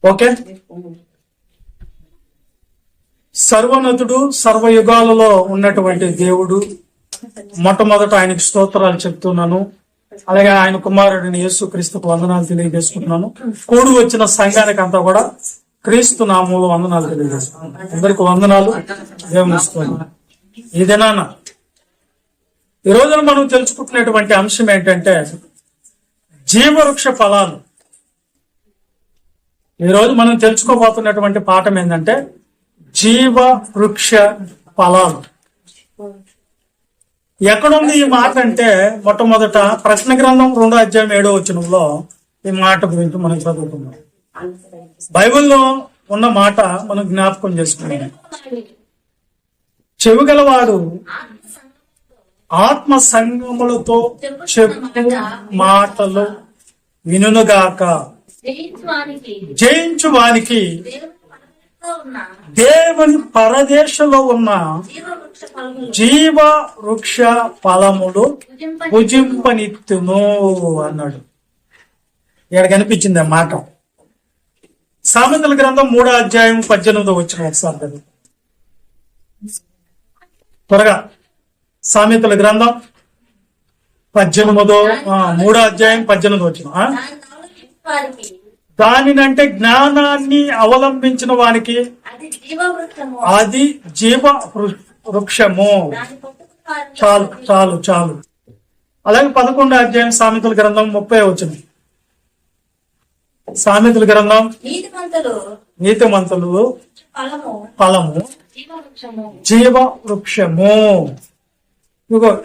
Okay, సర్వోన్నతుడు, సర్వయుగాలలో ఉన్నటువంటి దేవుడు, మొట్టమొదట ఆయనకు స్తోత్రాలు చెప్తున్నాను. అలాగే ఆయన కుమారుడిని యేసుక్రీస్తుకు వందనాలు తెలియజేసుకుంటున్నాను. కూడి వచ్చిన సంఘానికి అంతా కూడా క్రీస్తు నామంలో వందనాలు తెలియజేసుకుంటున్నాను. అందరికి వందనాలు. దేవుని ఈ దినాన ఈ రోజున మనం తెలుసుకుంటున్నటువంటి అంశం ఏంటంటే జీవవృక్ష ఫలాలు. ఈ రోజు మనం తెలుసుకోబోతున్నటువంటి పాఠం ఏంటంటే జీవ వృక్ష ఫలాలు. ఎక్కడుంది ఈ మాట అంటే మొట్టమొదట ప్రశ్న గ్రంథం 2:7 ఈ మాట గురించి మనం చదువుకున్నాం. బైబిల్లో ఉన్న మాట మనం జ్ఞాపకం చేసుకున్నాం. చెవిగలవాడు ఆత్మ సంగములతో చెప్పు మాటలు వినుగాక. జయించు వానికి దేవుని పరదేశంలో ఉన్న జీవ వృక్ష ఫలములు భుజింపనిత్తును అన్నాడు. ఇక్కడ కనిపించింది ఆ మాట. సామెతల గ్రంథం 3:18 ఒకసారి త్వరగా. సామెతల గ్రంథం 3:18 దానినంటే జ్ఞానాన్ని అవలంబించిన వానికి అది జీవ వృక్షము. చాలు చాలు చాలు. అలాగే 11 సామెతల గ్రంథం 30 సామెతల గ్రంథం నీతిమంతులు ఫలము జీవ వృక్షము.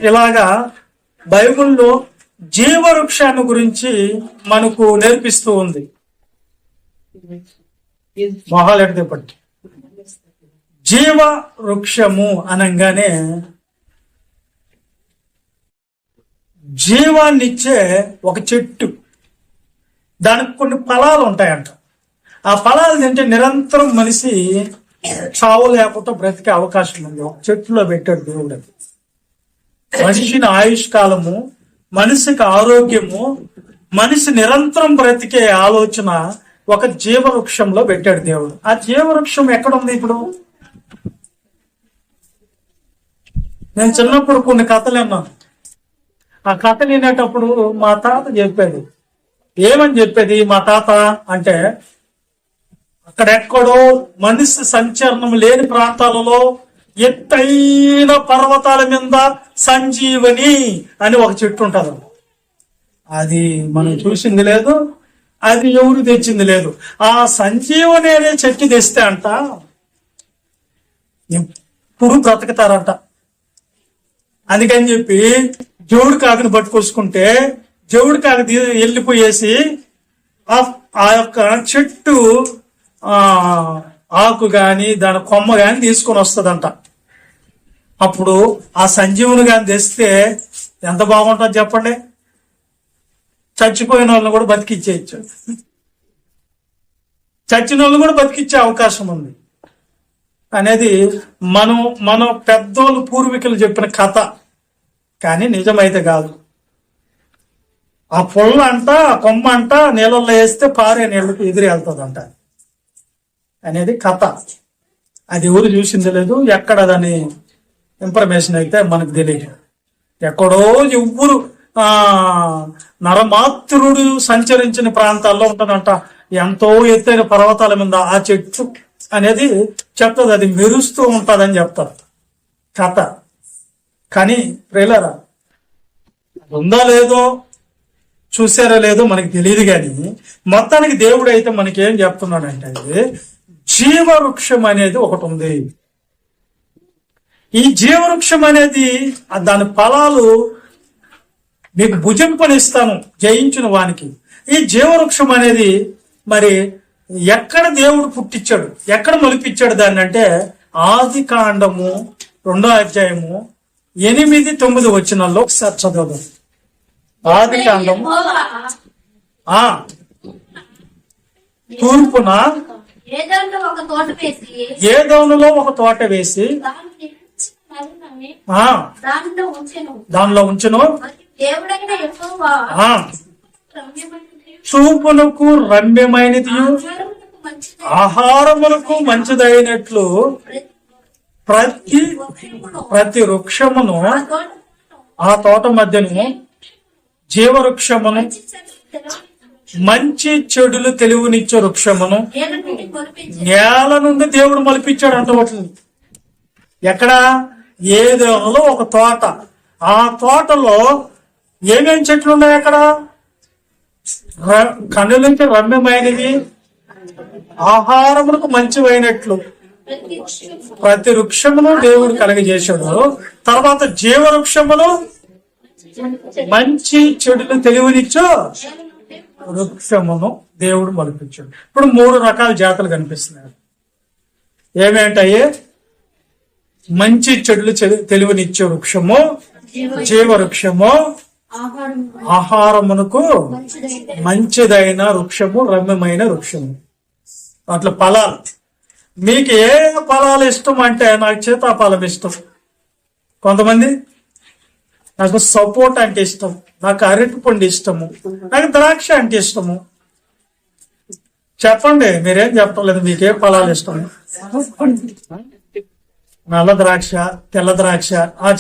ఇలాగా బైబిల్లో జీవ వృక్షాన్ని గురించి మనకు నేర్పిస్తూ ఉంది. మొహాలెడతేపట్టి జీవ వృక్షము అనగానే జీవాన్నిచ్చే ఒక చెట్టు, దానికి కొన్ని ఫలాలు ఉంటాయంట. ఆ ఫలాలు తింటే నిరంతరం మనిషి చావు లేకపోతే బ్రతికే అవకాశం ఉంది. ఒక చెట్టులో పెట్టాడు దేవుడు. మనిషిని ఆయుష్ కాలము, మనిషికి ఆరోగ్యము, మనిషి నిరంతరం బ్రతికే ఆలోచన ఒక జీవవృక్షంలో పెట్టాడు దేవుడు. ఆ జీవవృక్షం ఎక్కడుంది ఇప్పుడు? నేను చిన్నప్పుడు కొన్ని కథలు విన్నాను. ఆ కథలు వినేటప్పుడు మా తాత చెప్పేది. ఏమని చెప్పేది మా తాత అంటే, అక్కడెక్కడో మనిషి సంచలనం లేని ప్రాంతాలలో ఎత్తైన పర్వతాల మీద సంజీవని అని ఒక చెట్టు ఉంటుంది. అది మనం చూసింది లేదు, అది ఎవరు తెచ్చింది లేదు. ఆ సంజీవని అనే చెట్టు తెస్తే అంట ఎప్పుడు బ్రతుకుతారంట. అందుకని చెప్పి జవుడు కాకుని పట్టుకొచ్చుకుంటే జవుడు కాకు వెళ్ళిపోయేసి ఆ యొక్క చెట్టు ఆకు గాని దాని కొమ్మ గాని తీసుకొని వస్తుందంట. అప్పుడు ఆ సంజీవుని గాని తెస్తే ఎంత బాగుంటుంది చెప్పండి. చచ్చిపోయిన వాళ్ళని కూడా బతికిచ్చేయచ్చు, చచ్చిన వాళ్ళు కూడా బతికిచ్చే అవకాశం ఉంది అనేది మన పెద్దోళ్ళు పూర్వీకులు చెప్పిన కథ. కానీ నిజమైతే కాదు. ఆ పొల్ల అంట, ఆ కొమ్మ అంట నీళ్ళల్లో వేస్తే పారే నీళ్ళకి ఎదురు వెళ్తుందంట అనేది కథ. అది ఎవరు చూసింది లేదు, ఎక్కడ దాని ఇన్ఫర్మేషన్ అయితే మనకు తెలియదు. ఎక్కడో ఎవ్వరు నరమాతృడు సంచరించిన ప్రాంతాల్లో ఉంటుందంట. ఎంతో ఎత్తైన పర్వతాల మీద ఆ చెట్టు అనేది చెప్తుంది. అది మెరుస్తూ ఉంటుందని చెప్తారు కథ. కానీ ప్రేలరా ఉందా లేదో, చూసారో లేదో మనకి తెలియదు. కానీ మొత్తానికి దేవుడు అయితే మనకేం చెప్తున్నాడంటే జీవవృక్షం అనేది ఒకటి ఉంది. ఈ జీవవృక్షం అనేది దాని ఫలాలు మీకు భుజింపనిస్తాను జయించిన వానికి. ఈ జీవవృక్షం అనేది మరి ఎక్కడ దేవుడు పుట్టించాడు, ఎక్కడ మొలిపించాడు దాన్ని అంటే ఆది కాండము 2:8-9 ఒకసారి చదవదాం. ఆది కాండము తూర్పున ఏదోనులో ఒక తోట వేసి దానిలో ఉంచును. చూపునకు రమ్యమైనది ఆహారములకు మంచిదైనట్లు ప్రతి ప్రతి వృక్షమును ఆ తోట మధ్యను జీవవృక్షమును మంచి చెడులు తెలివినిచ్చే వృక్షమును నేల నుండి దేవుడు మలిపించాడు అంటవట్లేదు. ఎక్కడ ఏదేలో ఒక తోట, ఆ తోటలో ఏమేం చెట్లు ఉన్నాయి అక్కడ? కన్నులకి రమ్యమైనవి, ఆహారములకు మంచివైనట్లు ప్రతి వృక్షమును దేవుడు కలగజేశాడు. తర్వాత జీవవృక్షమును మంచి చెడులు తెలివినిచ్చో వృక్షమును దేవుడు మలిపించాడు. ఇప్పుడు 3 రకాల జాతులు కనిపిస్తున్నాయి. ఏమేంటయ్యే? మంచి చెడులు తెలివినిచ్చే వృక్షము, జీవవృక్షము, ఆహారమునకు మంచిదైన వృక్షము, రమ్యమైన వృక్షము. అట్లా ఫలాలు. మీకు ఏ ఫలాలు ఇష్టం అంటే నాకు సీతాఫలం ఇష్టం, కొంతమంది నాకు సపోర్ట్ అంటే ఇష్టం, నాకు అరటి పండు ఇష్టము, నాకు ద్రాక్ష అంటే ఇష్టము. చెప్పండి, మీరేం చెప్పలేదు, మీకే ఫలాలు ఇష్టం? నల్ల ద్రాక్ష, తెల్ల ద్రాక్ష,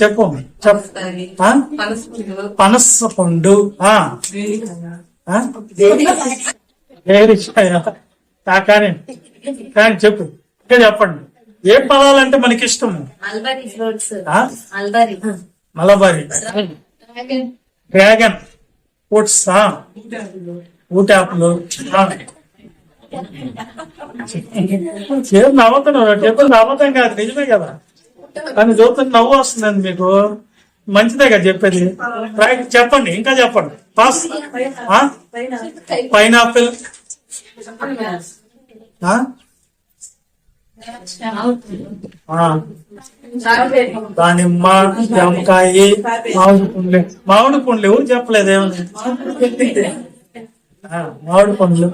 చెప్పు. పనస పండు, కానీ కానీ చెప్పు, ఇంకా చెప్పండి. ఏ ఫలాలంటే మనకి ఇష్టము? మలబారి, డ్రాగన్ ఫ్రూట్స్, ఊటాపులు. నవ్వుతున్నావు, చెప్పు. నవ్వతం కాదు, నిజమే కదా. కానీ చూపుతుంది నవ్వు వస్తుందండి మీకు. మంచిదే కదా చెప్పేది. చెప్పండి, ఇంకా చెప్పండి. పాస్. పైనాపిల్, దానిమ్మ, జామకాయ, మామిడి పండ్లు. ఎవరు చెప్పలేదు ఏమన్నా? మామిడి పండ్లు.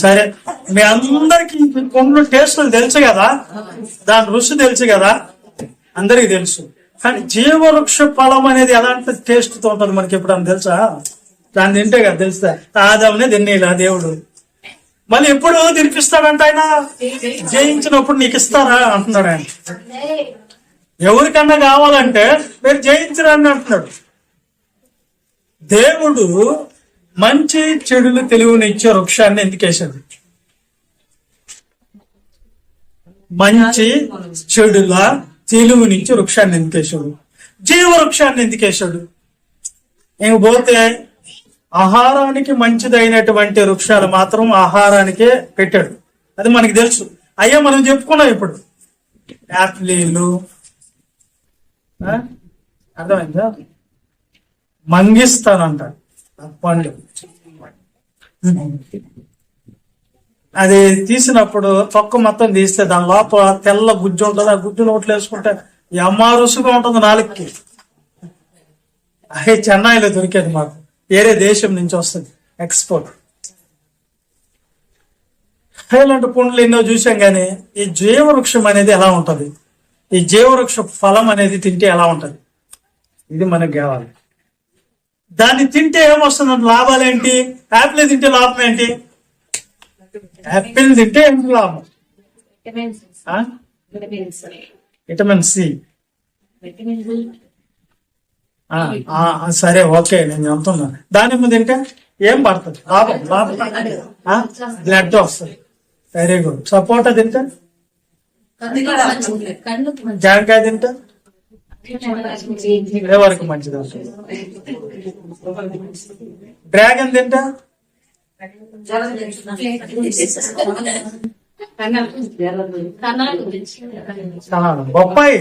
సరే, మీ అందరికి పండ్లు టేస్టులు తెలుసు కదా, దాని రుచి తెలుసు కదా, అందరికి తెలుసు. కానీ జీవవృక్ష ఫలం అనేది ఎలాంటి టేస్ట్ తో ఉంటుంది మనకి ఎప్పుడన్నా తెలుసా? దాన్ని తింటే కదా తెలుస్తా. ఆదామునే తినేలా దేవుడు. మళ్ళీ ఎప్పుడు తినిపిస్తాడంట ఆయన? జయించినప్పుడు నీకు ఇస్తారా అంటున్నాడు ఆయన. ఎవరికన్నా కావాలంటే మీరు జయించరని అంటున్నాడు. దేవుడు మంచి చెడులు తెలివినిచ్చే వృక్షాన్ని ఎందుకు వేశాడు? మంచి చెడుల తెలివినిచ్చే వృక్షాన్ని ఎందుకు వేశాడు? జీవవృక్షాన్ని ఎందుకు వేశాడు? ఇంక పోతే ఆహారానికి మంచిదైనటువంటి వృక్షాలు మాత్రం ఆహారానికే పెట్టాడు. అది మనకి తెలుసు. అయ్యా మనం చెప్పుకున్నాం ఇప్పుడు. యాపిలీలు, అర్థమైందా? మంగిస్తానంట పండు. అది తీసినప్పుడు తొక్క మొత్తం తీస్తే దాని లోపల తెల్ల గుజ్జు ఉంటుంది. ఆ గుజ్జు నోట్లు వేసుకుంటే అమ్మా రుసుగా ఉంటుంది నాలుగుకి. అదే చెన్నైలో దొరికేది మాకు, వేరే దేశం నుంచి వస్తుంది ఎక్స్పోర్ట్. ఇలాంటి పండ్లు ఎన్నో చూసాం. కానీ ఈ జీవవృక్షం అనేది ఎలా ఉంటది? ఈ జీవవృక్ష ఫలం అనేది తింటే ఎలా ఉంటది? ఇది మనకు కావాలి. దాన్ని తింటే ఏమొస్తుంది? లాభాలు ఏంటి? యాపిల్ తింటే లాభం ఏంటి? యాపిల్ తింటే ఏంటి లాభం? Vitamin C. సరే, ఓకే, నేను చెప్తున్నా. దానిమ్మ తింటే ఏం పడుతుంది? లాభం. బ్లడ్ వస్తుంది. Very good. సపోటా తింటే, జాంకాయ తింటే వరకు మంచిది వస్తుంది. డ్రాగన్ తింటే బొప్పాయి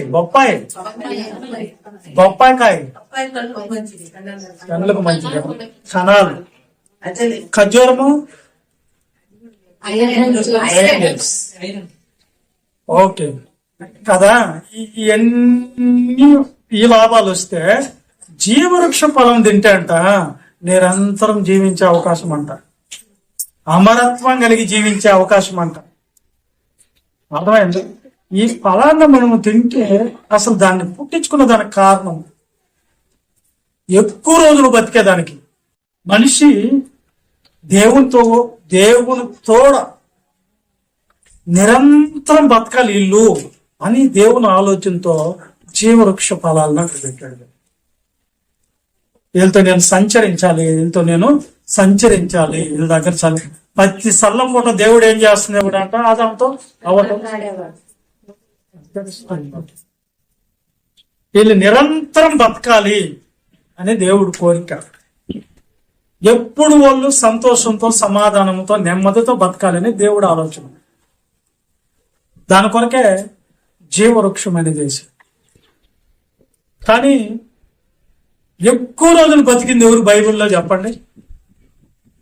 బొప్పాయికాయ కళ్ళకు మంచిది. కణాలు, ఖర్జూరము, ఓకే కదా. ఇవన్నీ ఈ లాభాలు వస్తే జీవవృక్ష ఫలం తింటే అంట నిరంతరం జీవించే అవకాశం అంట, అమరత్వం కలిగి జీవించే అవకాశం అంట. అర్థమైంది? ఈ ఫలాన్ని మనము తింటే అసలు దాన్ని పుట్టించుకున్న దానికి కారణం ఎక్కువ రోజులు బతికేదానికి. మనిషి దేవునితోడ నిరంతరం బతకాలి వీళ్ళు అని దేవుని ఆలోచనతో జీవవృక్ష ఫలాలను పెట్టాడు. వీళ్ళతో నేను సంచరించాలి, వీళ్ళ దగ్గర ప్రతి సల్లం పూట దేవుడు ఏం చేస్తున్నాడు అంట ఆదాంతో అవ్వటం. వీళ్ళు నిరంతరం బతకాలి అని దేవుడు కోరిక. ఎప్పుడు వాళ్ళు సంతోషంతో, సమాధానంతో, నెమ్మదితో బతకాలని దేవుడు ఆలోచన. దాని కొరకే జీవవృక్షం అనేది చేశాడు. కానీ ఎక్కువ రోజులు బతికింది ఎవరు బైబిల్లో చెప్పండి?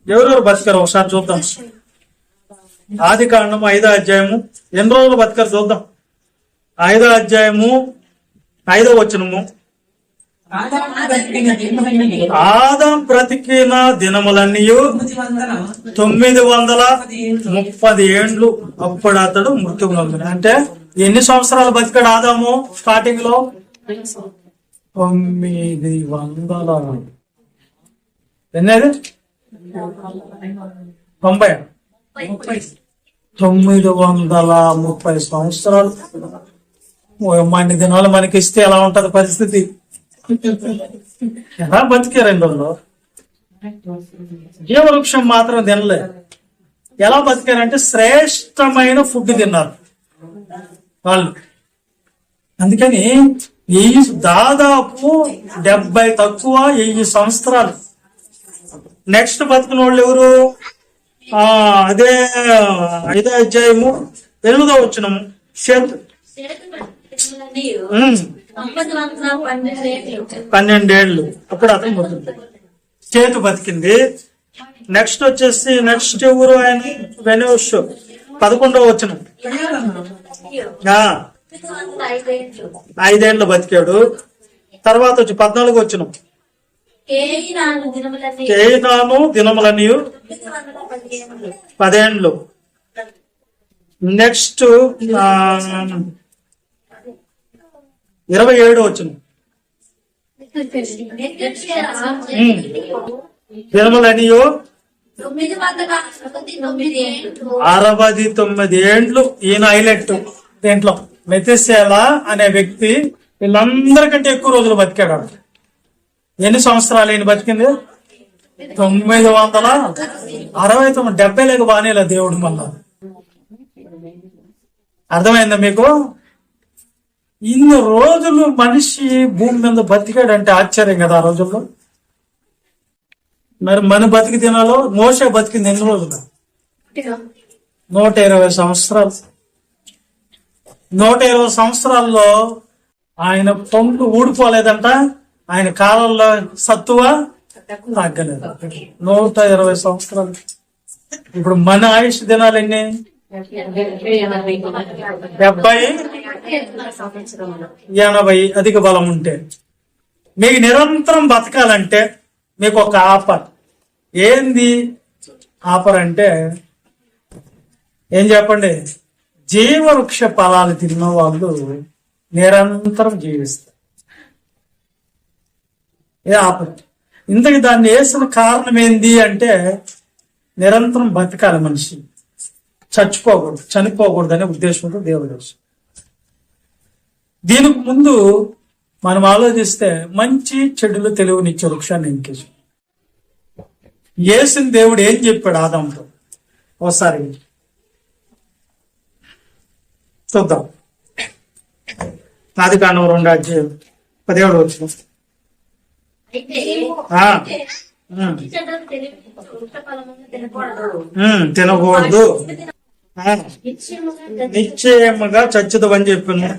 ఎవరెవరు బతికారు ఒకసారి చూద్దాం. ఆదికాండం 5వ అధ్యాయము ఎన్ని రోజులు బతికారు చూద్దాం. 5వ అధ్యాయము 5వ వచనము. ఆదాం బ్రతికిన దినములన్నీ 930 ఏండ్లు. అప్పుడు అతడు మృత్యువు నొందిన. అంటే ఎన్ని సంవత్సరాలు బతికాడు ఆదాము స్టార్టింగ్ లో? 900. ఎన్నది? 90. 930 సంవత్సరాలు. అన్ని దినాలు మనకి ఇస్తే ఎలా ఉంటది పరిస్థితి? ఎలా బతికారండి వాళ్ళు? జీవవృక్షం మాత్రం తినలేదు. ఎలా బతికారంటే శ్రేష్టమైన ఫుడ్ తిన్నారు వాళ్ళు. అందుకని దాదాపు 70 తక్కువ 1000 సంవత్సరాలు. నెక్స్ట్ బతికిన వాళ్ళు ఎవరు? అదే 5వ అధ్యాయము 8వ వచనము. 12 ఏళ్ళు. అప్పుడు అతను బతుకు చేతు బతికింది. నెక్స్ట్ వచ్చేసి నెక్స్ట్ ఎవరు? ఆయన వెనోష్ 11వ వచనం. 5 ఏళ్ళు బతికాడు. తర్వాత వచ్చి 14వ వచనం. కేయినాను దినములన్నీ 10 ఏళ్ళు. నెక్స్ట్ 27వ వచనం. దినములన్నీ 69 ఏండ్లు. ఈయన హైలైట్ దేంట్లో? మెతుషెలా అనే వ్యక్తి వీళ్ళందరికంటే ఎక్కువ రోజులు బతికాడు. ఎన్ని సంవత్సరాలు ఈయన బతికింది? 969. 70 లేక బానేలా దేవుడు మళ్ళా. అర్థమైందా మీకు? ఇన్ని రోజులు మనిషి భూమి మీద బతికాడంటే ఆశ్చర్యం కదా ఆ రోజుల్లో. మరి మన బతికి దినాలో మోషే బతికింది ఎన్ని రోజులు? 120 సంవత్సరాలు. 120 సంవత్సరాల్లో ఆయన పంపు ఊడిపోలేదంట. ఆయన కాలంలో సత్తువ తగ్గలేదు. 120 సంవత్సరాలు. ఇప్పుడు మన ఆయుష్ దినాలు ఎన్ని? 70-80 అధిక బలం ఉంటే. మీకు నిరంతరం బతకాలంటే మీకు ఒక ఆఫర్. ఏంది ఆఫర్ అంటే ఏం చెప్పండి? జీవవృక్ష ఫలాలు తిన్న వాళ్ళు నిరంతరం జీవిస్తారు. ఏ ఆఫర్? ఇంతకు దాన్ని వేసిన కారణం ఏంది అంటే నిరంతరం బతకాలి మనిషి, చనిపోకూడదు అనే ఉద్దేశంతో దేవుడు. దీనికి ముందు మనం ఆలోచిస్తే మంచి చెడులు తెలివినిచ్చే వృక్షాన్ని ఎంకేసి యేసిన దేవుడు ఏం చెప్పాడు ఆదాంతో ఒకసారి చూద్దాం. ఆదికాండం 2వ అధ్యాయం 17వ వచనం. తినకూడదు, నిశ్చయముగా చచ్చుదు అని చెప్పాను.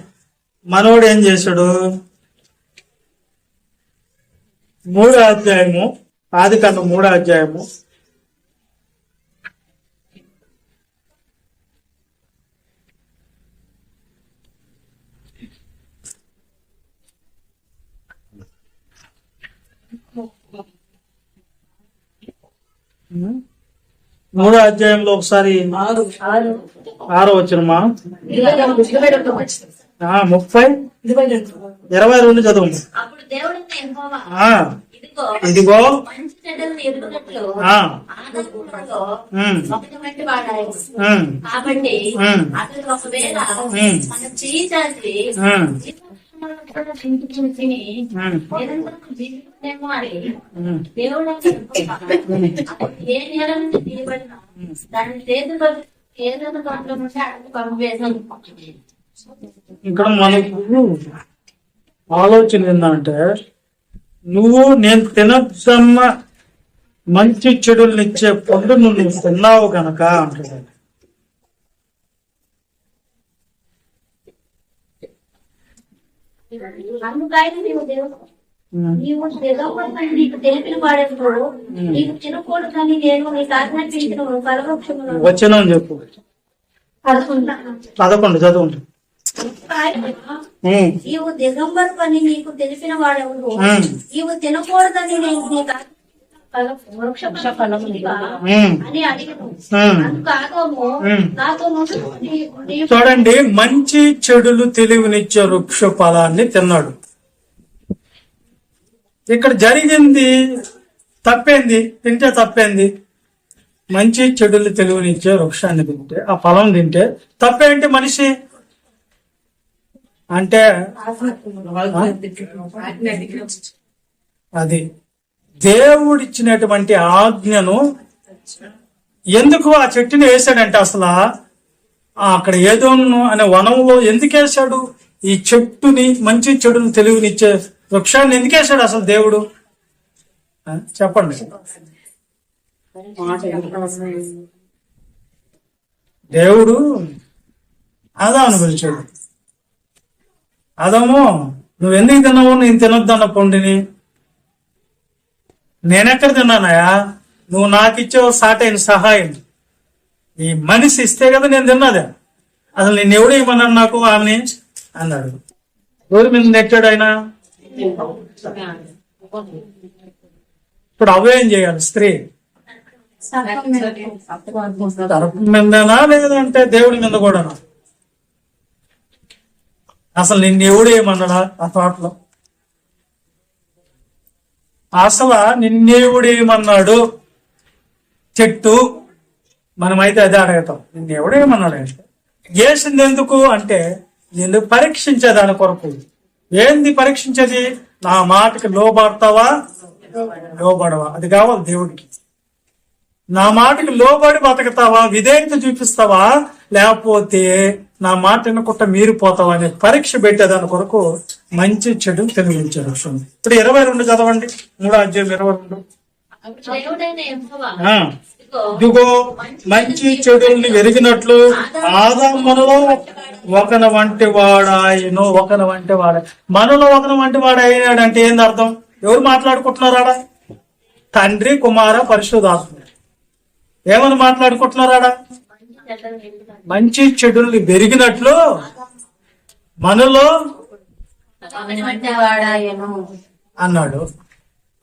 మనోడు ఏం చేశాడు? 3వ అధ్యాయము ఆదికాండం 3వ అధ్యాయము 3వ అధ్యాయంలో ఒకసారి 6వ వచనమా 22 చదువు. ఇదిగో మంచి చెడ్డలను ఎరుగునట్లు ఆ, ఆదాములో ఉమ్, ఒకటి వంటి వాడాయి. ఉమ్, కాబట్టి ఉమ్, అతడు ఒకవేళ ఉమ్, మన చేయి చాచి ఉమ్, జీవవృక్షములను కూడా తిని ఉమ్, నిరంతరం జీవితమేమో అని ఉమ్. దేవుడు అతడు ఏ నేల నుంచి తీయబడినా దాని చేతులు ఏదైనా తోటలో ఉంటే అడుగు పంపేసాను. ఇక్కడ మనకు ఆలోచన ఏంటంటే, నువ్వు నేను తినద్దన్న మంచి చెడుల్ని ఇచ్చే పండు నువ్వు తిన్నావు గనక అంటున్నాడు. అందుకైనా నీవు తెగకుండా నీకు తెలిపిన వాడెప్పుడు నీకు తినకూడదని నేను నీకు ఆజ్ఞాపించిన ఫలవృక్షములను వచనం చెప్పు, 11 చదవండి. నీవు దిగంబర పని నీకు తెలిపిన వాడెవడు నీవు తినకూడదని నేను నీకు వృక్ష ఫలములుగా అని అడిగను. అందుకు ఆదాము నాతో చూడండి, మంచి చెడులు తెలివినిచ్చే వృక్ష ఫలాన్ని తిన్నాడు. ఇక్కడ జరిగింది తప్పేంది? తింటే తప్పేంది? మంచి చెడులు తెలివినిచ్చే వృక్షాన్ని తింటే, ఆ ఫలం తింటే తప్పేంటి? మనిషి అంటే అది దేవుడిచ్చినటువంటి ఆజ్ఞను ఎందుకు ఆ చెట్టుని వేశాడంటే, అసలు అక్కడ ఏదోను అనే వనంలో ఎందుకు వేశాడు? ఈ చెట్టుని, మంచి చెడును తెలివినిచ్చే వృక్షాన్ని ఎందుకు వేశాడు అసలు దేవుడు? చెప్పండి. దేవుడు ఆదామును పిలిచాడు. ఆదాము, నువ్వెందుకు తిన్నావు? నేను తినొద్దన్న పండుని నేనెక్కడ తిన్నానయా? నువ్వు నాకు ఇచ్చే సాటైన సహాయం ఈ మనిషి ఇస్తే కదా నేను తిన్నదే. అసలు నేను ఎవడు ఇవ్వమన్నాను నాకు ఆమెని అన్నాడు. ఎవరి మీద నెట్టాడు ఆయన? ఇప్పుడు అవేం చేయాలి? స్త్రీ తరపు మీదనా లేదంటే దేవుడి మీద కూడానా? అసలు నిన్ను ఎవడు ఏమన్నాడా ఆ తోటలో? అసలు నిన్నేవుడేమన్నాడు? చెట్టు మనమైతే అదే అడగతాం, నిన్నేవుడేమన్నాడు అంటే. చేసింది ఎందుకు అంటే, నేను పరీక్షించేదాని కొరకు. ఏంది పరీక్షించేది? నా మాటకి లోబడతావా లోబడవా? అది కావాలి దేవుడికి. నా మాటకి లోబడి బతుకుతావా, విధేయత చూపిస్తావా, లేకపోతే నా మాట వినకుండా మీరిపోతావా అనే పరీక్ష పెట్టేదాని కొరకు మంచి చెడు తెలివించారు. ఇప్పుడు 22 చదవండి, 3:22. ఇదిగో మంచి చెడుల్ని వెరిగినట్లు ఆదాములో ఒకన వంటి వాడాయను. ఒకన వంటి వాడ మనలో ఒకన వంటి వాడాయనాడు అంటే ఏంది అర్థం? ఎవరు మాట్లాడుకుంటున్నారాడా? తండ్రి, కుమార, పరిశుద్ధాత్మ. ఏమని మాట్లాడుకుంటున్నారాడా? మంచి చెడుల్ని పెరిగినట్లు మనలో అన్నాడు.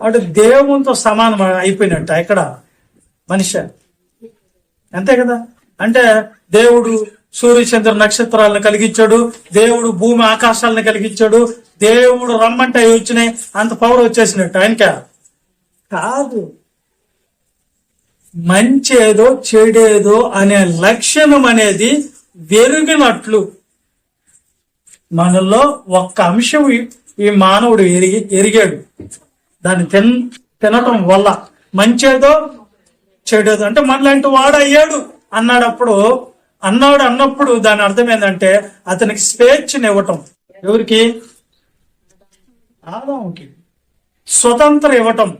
అంటే దేవునితో సమానం అయిపోయినట్ట ఇక్కడ మనిషి, అంతే కదా? అంటే దేవుడు సూర్య చంద్ర నక్షత్రాలను కలిగించాడు, దేవుడు భూమి ఆకాశాలను కలిగించాడు, దేవుడు రమ్మంటే అవి వచ్చినాయి, అంత పవర్ వచ్చేసినట్టు ఆయనకా? కాదు. మంచేదో చెడేదో అనే లక్షణం అనేది వెరిగినట్లు మనలో ఒక్క అంశం ఈ మానవుడు ఎరిగాడు. దాన్ని తినటం వల్ల మంచేదో చెడేదో అంటే మనలాంటి వాడు అయ్యాడు అన్నప్పుడు దాని అర్థం ఏంటంటే అతనికి స్వేచ్ఛనివ్వటం. ఎవరికి? ఆదాముకి స్వతంత్రం ఇవ్వటం.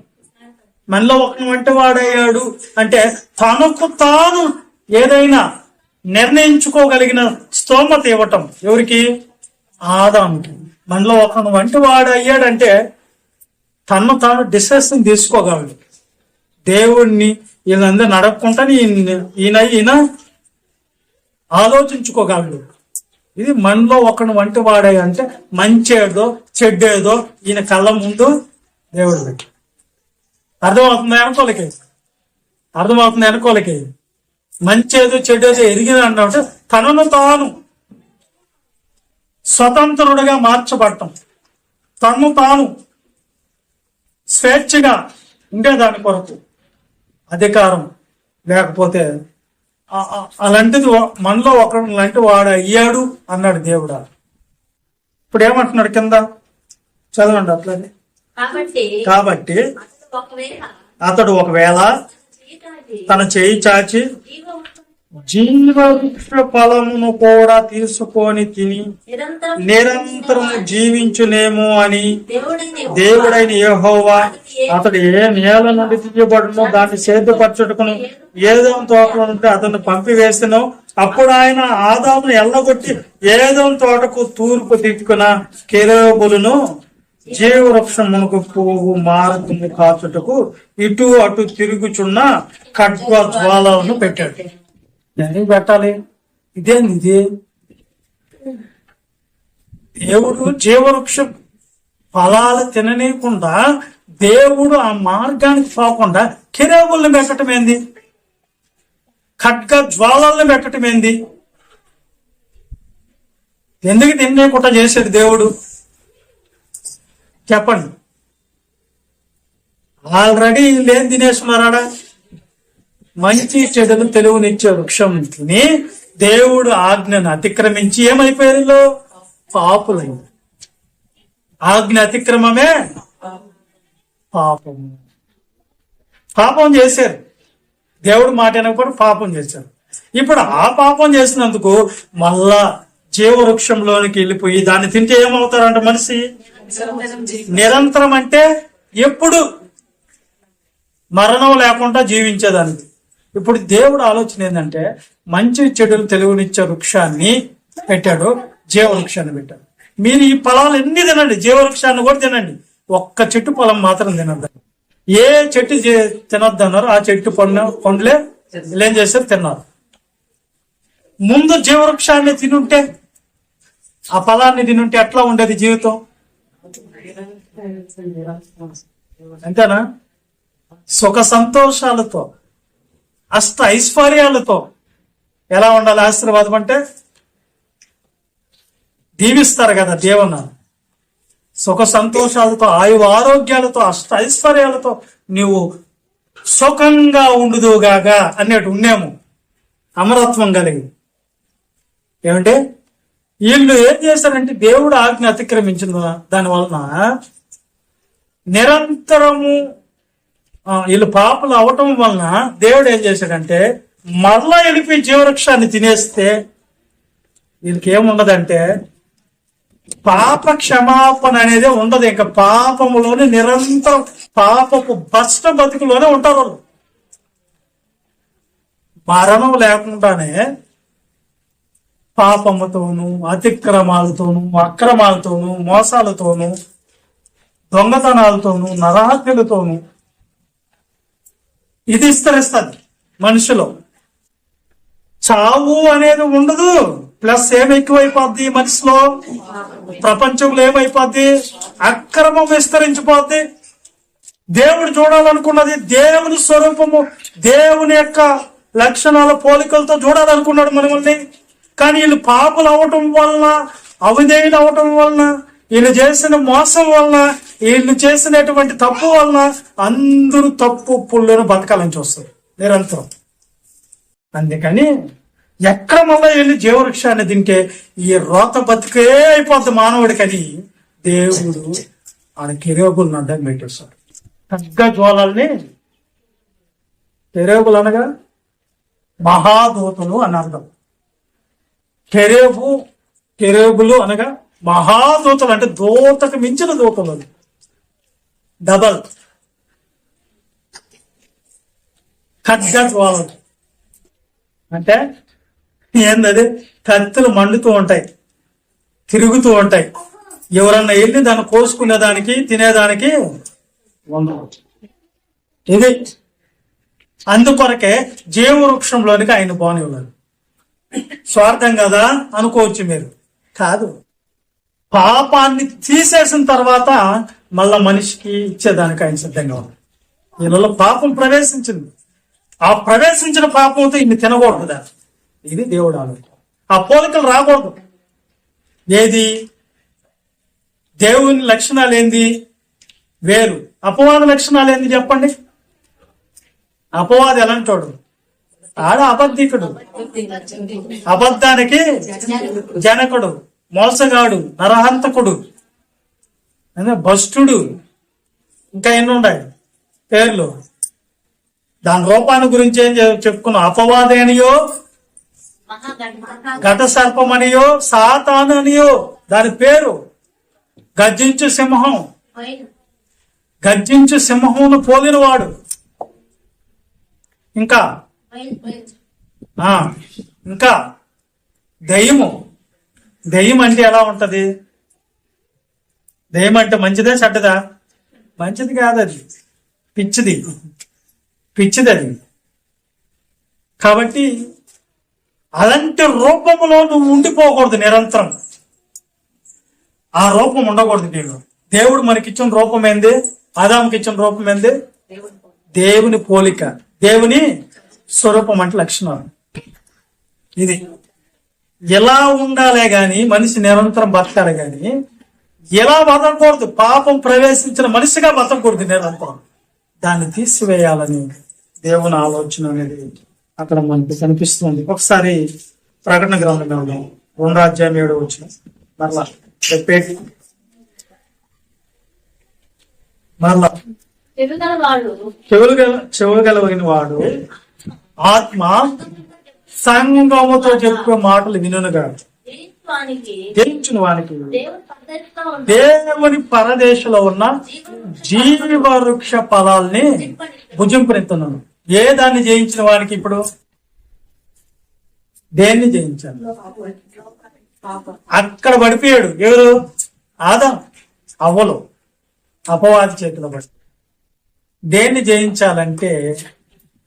మనలో ఒక వంటి వాడయ్యాడు అంటే తనకు తాను ఏదైనా నిర్ణయించుకోగలిగిన స్తోమత ఇవ్వటం. ఎవరికి? ఆదాముకి. మనలో ఒక వంటి వాడు అయ్యాడంటే తను తాను డిసిషన్ తీసుకోగలడు. దేవుణ్ణి వీళ్ళందరూ నడపకుండా ఈయన ఆలోచించుకోగలడు. ఇది మనలో ఒకడు వంటి వాడే అంటే మంచేదో చెడ్డేదో ఈయన కళ్ళ ముందు దేవుడు పెట్టి అర్థమవుతుంది వెనకోలకి మంచేదో చెడ్డేదో ఎరిగిన అంటే తనను తాను స్వతంత్రుడిగా మార్చబడటం, తను తాను స్వేచ్ఛగా ఉండేదాని కొరకు అధికారం లేకపోతే అలాంటిది మనలో ఒకడు లాంటి వాడు అయ్యాడు అన్నాడు దేవుడా. ఇప్పుడు ఏమంటున్నాడు కింద చదవండి అట్లనే. కాబట్టి అతడు ఒకవేళ తన చేయి చాచి జీవవృక్ష ఫలమును కూడా తీసుకొని తిని నిరంతరం జీవించునేమో అని దేవుడైన యెహోవా అతడు ఏ నేల నుండి తీయబడునో దాన్ని సేద్యపరచుటకును ఏదోం తోటలో ఉంటే అతన్ని పంపివేసినో అప్పుడు ఆయన ఆదామును ఎల్లగొట్టి ఏదోం తోటకు తూర్పు దిక్కున కెరూబులను జీవవృక్షమునకు పువ్వు మార్గము కాచుటకు ఇటు అటు తిరుగుచున్న ఖడ్గ జ్వాలను పెట్టాడు. ఎందుకు పెట్టాలి? ఇదేంది ఇది? దేవుడు జీవవృక్ష ఫలాలు తిననీయకుండా దేవుడు ఆ మార్గానికి పోకుండా కెరూబుల్ని పెట్టడం ఏంది? ఖడ్గ జ్వాలల్ని పెట్టడం ఏంది? ఎందుకు తిననీయకుండా చేశాడు దేవుడు? చెప్పండి. ఆల్రెడీ వీళ్ళేం తినేస్తున్నారా? మంచి చెడులు తెలివినిచ్చే వృక్షం తిని దేవుడు ఆజ్ఞను అతిక్రమించి ఏమైపోయారు? పాపులైంది. ఆజ్ఞ అతిక్రమమే పాపం. పాపం చేశారు. దేవుడు మాట వినకపోతే పాపం చేశారు. ఇప్పుడు ఆ పాపం చేసినందుకు మళ్ళా జీవవృక్షంలోనికి వెళ్ళిపోయి దాన్ని తింటే ఏమవుతారంట మనిషి? నిరంతరం అంటే ఎప్పుడు మరణం లేకుండా జీవించేదానికి. ఇప్పుడు దేవుడు ఆలోచన ఏంటంటే మంచి చెడులు తెలుగునిచ్చే వృక్షాన్ని పెట్టాడు, జీవవృక్షాన్ని పెట్టాడు. మీరు ఈ ఫలాలు ఎన్ని తినండి, జీవవృక్షాన్ని కూడా తినండి, ఒక్క చెట్టు ఫలం మాత్రం తినద్దు. ఏ చెట్టు తినొద్దు అన్నారు, ఆ చెట్టు పండ్లే ఏం చేశారు? తిన్నారు. ముందు జీవవృక్షాన్ని తినుంటే, ఆ ఫలాన్ని తినుంటే ఎట్లా ఉండేది జీవితం? అంతేనా? సుఖ సంతోషాలతో, అష్ట ఐశ్వర్యాలతో ఎలా ఉండాలి? ఆశీర్వాదం అంటే దీవిస్తారు కదా దేవుని. సుఖ సంతోషాలతో, ఆయు ఆరోగ్యాలతో, అష్ట ఐశ్వర్యాలతో నీవు సుఖంగా ఉండుదుగాగా అన్నట్టు ఉన్నాము. అమరత్వం కలిగి. ఏమంటే వీళ్ళు ఏం చేశారంటే దేవుడు ఆజ్ఞ అతిక్రమించిన దాని వలన నిరంతరము వీళ్ళు పాపలు అవటం వలన దేవుడు ఏం చేశాడంటే మరలా వెళ్ళిపోయి జీవవృక్షాన్ని తినేస్తే వీళ్ళకి ఏముండదంటే పాప క్షమాపణ అనేది ఉండదు. ఇంకా పాపములోనే నిరంతరం పాపపు భ్రష్ట బతుకులోనే ఉంటారు వాళ్ళు. మరణం లేకుండానే పాపముతోనూ, అతిక్రమాలతోనూ, అక్రమాలతోనూ, మోసాలతోనూ, దొంగతనాలతోనూ, నరహత్యలతోనూ ఇది విస్తరిస్తుంది మనిషిలో. చావు అనేది ఉండదు, ప్లస్ ఏమి ఎక్కువైపోద్ది మనిషిలో? ప్రపంచంలో ఏమైపోద్ది? అక్రమం విస్తరించిపోద్ది. దేవుడు చూడాలనుకున్నది దేవుని స్వరూపము, దేవుని యొక్క లక్షణాల పోలికలతో చూడాలనుకున్నాడు మనల్ని. కానీ వీళ్ళు పాపలు అవటం వలన, అవిధేయులు అవటం వలన, వీళ్ళు చేసిన మోసం వలన, వీళ్ళు చేసినటువంటి తప్పు వలన అందరూ తప్పు పుల్లను బతకాలని చూస్తారు నిరంతరం. అందుకని ఎక్కడ మళ్ళీ వెళ్ళి జీవవృక్షాన్ని తింటే ఈ రోత బతికే అయిపోద్ది మానవుడికని దేవుడు ఆడ కెరూబులను అడ్డం పెట్టేస్తాడు. ఖడ్గ జ్వాలల్ని, కెరూబులు అనగా మహాదూతలు అని అర్థం. కెరూబులు అనగా మహాదూతలు, అంటే దూతకు మించిన దూతలు, డబల్. ఖడ్గ జ్వాలలు అంటే ఏందది? కత్తులు మండుతూ ఉంటాయి, తిరుగుతూ ఉంటాయి. ఎవరన్నా వెళ్ళి దాన్ని కోసుకునేదానికి, తినేదానికి ఉండదు. ఇది అందుకొరకే జీవవృక్షంలోనికి ఆయన పోనివ్వలేదు. స్వార్థం కదా అనుకోవచ్చు మీరు. కాదు, పాపాన్ని తీసేసిన తర్వాత మళ్ళా మనిషికి ఇచ్చేదానికి ఆయన సిద్ధంగా ఉంది. వీళ్ళలో పాపం ప్రవేశించింది. ఆ ప్రవేశించిన పాపంతో ఇన్ని తినకూడదు. ఇది దేవుడు ఆలోచన. ఆ పోలికలు రాకూడదు. ఏది? దేవుని లక్షణాలు ఏంది? వేరు. అపవాద లక్షణాలు ఏంది చెప్పండి? అపవాది ఎలాంటోడు? ఆడ అబద్ధికుడు, అబద్ధానికి జనకుడు, మోసగాడు, నరహంతకుడు, భ్రష్టుడు, ఇంకా ఎన్ని ఉన్నాయి పేర్లు. దాని రూపాన్ని గురించి ఏం చెప్పుకున్నాం? అపవాదేనియో, ఘట సర్పమనియో, సాతాను అనియో దాని పేరు. గర్జించు సింహం, గర్జించు సింహమును పోలినవాడు. ఇంకా ఇంకా దెయ్యము. దెయ్యం అంటే ఎలా ఉంటది? దెయ్యం అంటే మంచిదా చెడ్డదా? మంచిది కాదు, అది పిచ్చిది, పిచ్చిది అది. కాబట్టి అలాంటి రూపంలో నువ్వు ఉండిపోకూడదు నిరంతరం. ఆ రూపం ఉండకూడదు నీకు. దేవుడు మనకిచ్చిన రూపం ఏంది? ఆదాముకి ఇచ్చిన రూపం ఏంది? దేవుని పోలిక, దేవుని స్వరూపం అంటే లక్షణం. ఇది ఎలా ఉండాలే గాని మనిషి నిరంతరం బతకాలి గాని ఎలా బతకూడదు. పాపం ప్రవేశించిన మనిషిగా బతకూడదు నిరంతరం. దాన్ని తీసివేయాలని దేవుని ఆలోచన అనేది అక్కడ మనకి కనిపిస్తుంది. ఒకసారి ప్రకటన గ్రంథంలో 2:7 మరలా చెప్పేది. మరలా చెవులు గలవగిన వాడు ఆత్మ సంగముతో చెప్పే మాటలు వినుగా జయించిన వానికి దేవుని పరదేశంలో ఉన్న జీవవృక్ష ఫలాల్ని భుజింపునిస్తున్నాను. ఏ దాన్ని జయించిన వానికి? ఇప్పుడు దేన్ని జయించాలి? అక్కడ పడిపోయాడు. ఎవరు? ఆదాం అవ్వలు అపవాది చేతిలో పడి. దేన్ని జయించాలంటే,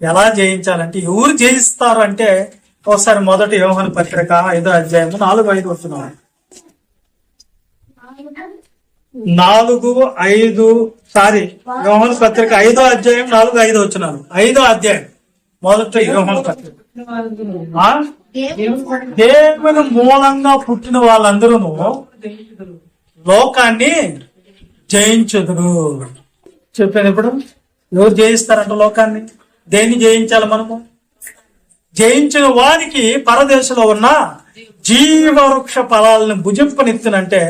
ఎలా జయించాలంటే, ఎవరు జయిస్తారు అంటే ఒకసారి మొదటి యోహాను పత్రిక 5వ అధ్యాయము 4-5 వస్తున్నాను. యోహాను పత్రిక 5వ అధ్యాయం 4-5 వచ్చినాను. 5వ అధ్యాయం మొదటి యోహాను పత్రిక. దేవుని మూలంగా పుట్టిన వాళ్ళందరూ లోకాన్ని జయించుదురు. చెప్పాను. ఇప్పుడు ఎవరు జయిస్తారంట లోకాన్ని? దేన్ని జయించాలి మనము? జయించిన వారికి పరదేశంలో ఉన్న జీవవృక్ష ఫలాలను భుజింపనిత్తునంటే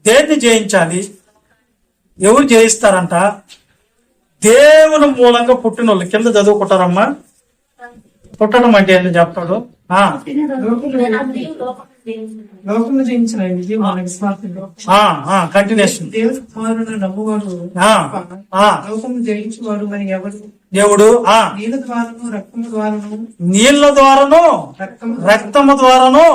దేన్ని జయించాలి? ఎవరు జయిస్తారంట? దేవుని మూలంగా పుట్టిన వాళ్ళు. కింద చదువుకుంటారమ్మా. పుట్టడం అంటే ఏంటో చెప్తాడు. లోకమును జయించిన కంటిన్యూషన్. దేవుని కుమారుని నమ్మువాడు లోకమును జయించువాడు మరి ఎవరు? దేవుడు నీళ్ల ద్వారాను రక్తము ద్వారాను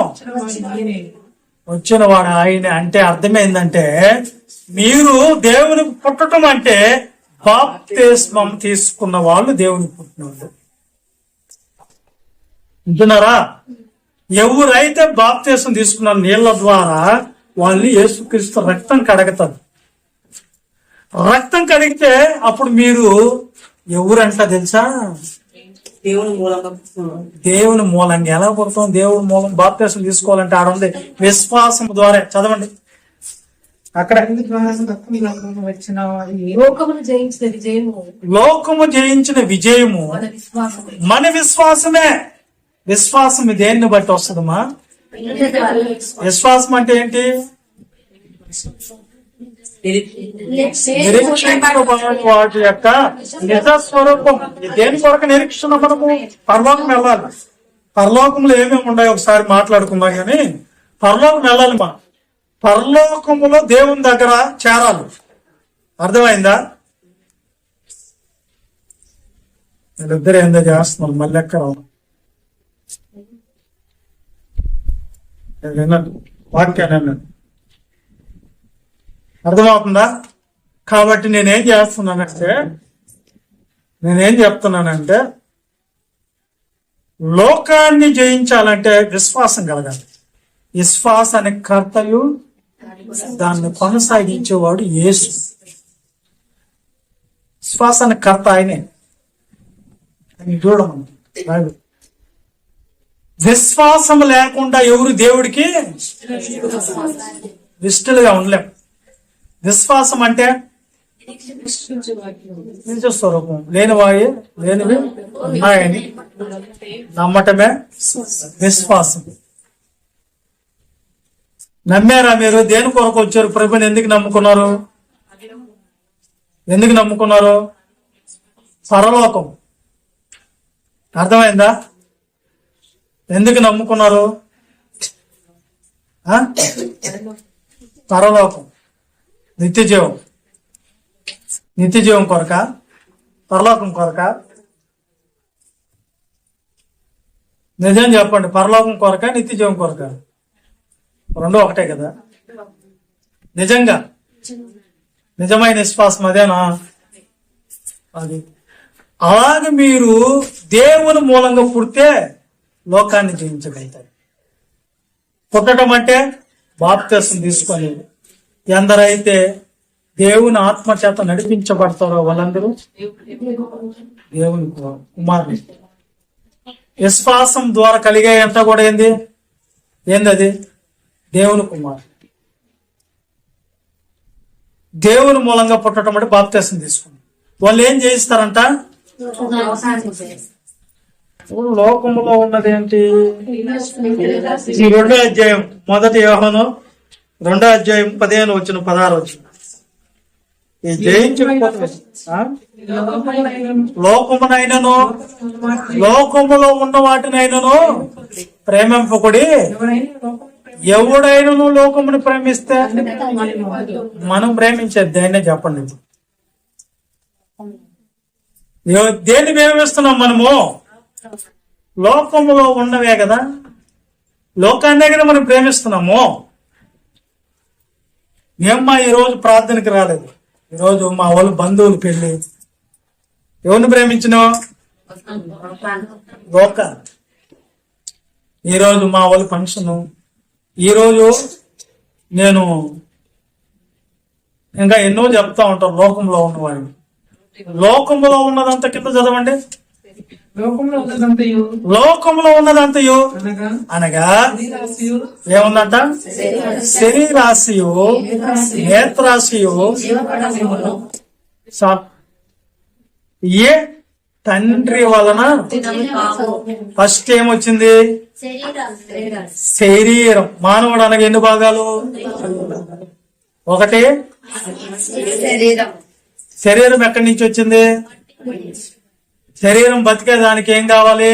వచ్చిన వాడు ఆయన. అంటే అర్థమైందంటే మీరు దేవుని పుట్టడం అంటే బాప్తిస్మం తీసుకున్న వాళ్ళు దేవుని పుట్టినవాళ్ళు. వింటున్నారా? ఎవరైతే బాప్తిస్మం తీసుకున్న నీళ్ల ద్వారా వాళ్ళని యేసుక్రీస్తు రక్తం కడగతారు. రక్తం కడిగితే అప్పుడు మీరు ఎవరంట తెలుసా? దేవుని మూలంగా. ఎలా పుడతాం? దేవుని మూలం. బాప్తిస్మం తీసుకోవాలంటే ఆడుంది విశ్వాసం ద్వారా. చదవండి అక్కడ. లోకము జయించిన విజయము మన విశ్వాసమే. విశ్వాసం దేన్ని బట్టి వస్తుందమ్మా? విశ్వాసం అంటే ఏంటి? వాటి యొక్క నిజ స్వరూపం. దేని కొరకు నిరీక్షణ? మనము పరలోకం వెళ్ళాలి. పరలోకంలో ఏమేమి ఉన్నాయో ఒకసారి మాట్లాడుకుందాం. కానీ పరలోకం వెళ్ళాలి. మనం పరలోకములో దేవుని దగ్గర చేరాలి. అర్థమైందా? వీళ్ళిద్దరు ఏందో చేస్తున్నారు. మళ్ళీ ఎక్కడ విన్నాను వాక్యాన్ని అన్నాను. అర్థమవుతుందా? కాబట్టి నేనేం చెప్తున్నానంటే లోకాన్ని జయించాలంటే విశ్వాసం కలగాలి. విశ్వాసానికి కర్తయు దాన్ని కొనసాగించేవాడు యేసు. విశ్వాసానికి కర్త ఆయనే. చూడమంది. విశ్వాసం లేకుండా ఎవరు దేవుడికి ఇష్టలుగా ఉండలేం. విశ్వాసం అంటే నిజ స్వరూపం లేనివాయే లేనివి ఉన్నాయని నమ్మటమే విశ్వాసం. నమ్మారా మీరు? దేని కొరకు వచ్చారు? ప్రభుని ఎందుకు నమ్ముకున్నారు? ఎందుకు నమ్ముకున్నారు? పరలోకం. అర్థమైందా? ఎందుకు నమ్ముకున్నారు? పరలోకం, నిత్య జీవం. నిత్య జీవం కొరక, పరలోకం కొరక? నిజం చెప్పండి, పరలోకం కొరక నిత్య జీవం కొరక? రెండు ఒకటే కదా. నిజంగా నిజమైన విశ్వాసం అదేనా? అది. అలాగే మీరు దేవుని మూలంగా పుడితే లోకాన్ని జయించగలుగుతారు. పుట్టడం అంటే బాప్తిసం తీసుకొని ఎందరైతే దేవుని ఆత్మ చేత నడిపించబడతారో వాళ్ళందరూ దేవుని కుమారులు. విశ్వాసం ద్వారా కలిగే అంతా కూడా ఏంది? దేవుని కుమారు. దేవుని మూలంగా పుట్టడం అంటే బాప్తిసం తీసుకుని వాళ్ళు ఏం చేయిస్తారంట? లోకములో ఉన్నది ఏంటి? ఈ 2వ అధ్యాయం 1 యోహాను 2వ అధ్యాయం 15-16 ఈ జయించకపోతే లోకమునైనను లోకములో ఉన్న వాటినైనను ప్రేమింపకుడి. ఎవడైనను లోకమును ప్రేమిస్తే మనం ప్రేమించేది దేన్నే చెప్పండి. దేన్ని ప్రేమిస్తున్నాం మనము? లోకములో ఉన్నవే కదా, లోకాన్నే కదా మనం ప్రేమిస్తున్నాము. మేమ్మా ఈరోజు ప్రార్థనకి రాలేదు, ఈరోజు మా వాళ్ళు బంధువులు పెళ్లి. ఎవరిని ప్రేమించినావు? లోక. ఈరోజు మా వాళ్ళు ఫంక్షన్. ఈరోజు నేను ఇంకా ఎన్నో చెప్తా ఉంటాను లోకంలో ఉన్నవాడిని. లోకంలో ఉన్నదంతా కింద చదవండి. లోకంలో ఉన్నదంతయు అనగా ఏముందంట? శరీరాశియు, నేత్రాశియు, ఏ తండ్రి వలన ఫస్ట్ ఏమొచ్చింది? శరీరం. మానవుడు అనగా ఎన్ని భాగాలు? ఒకటి. శరీరం ఎక్కడి నుంచి వచ్చింది? శరీరం బతికేదానికి ఏం కావాలి?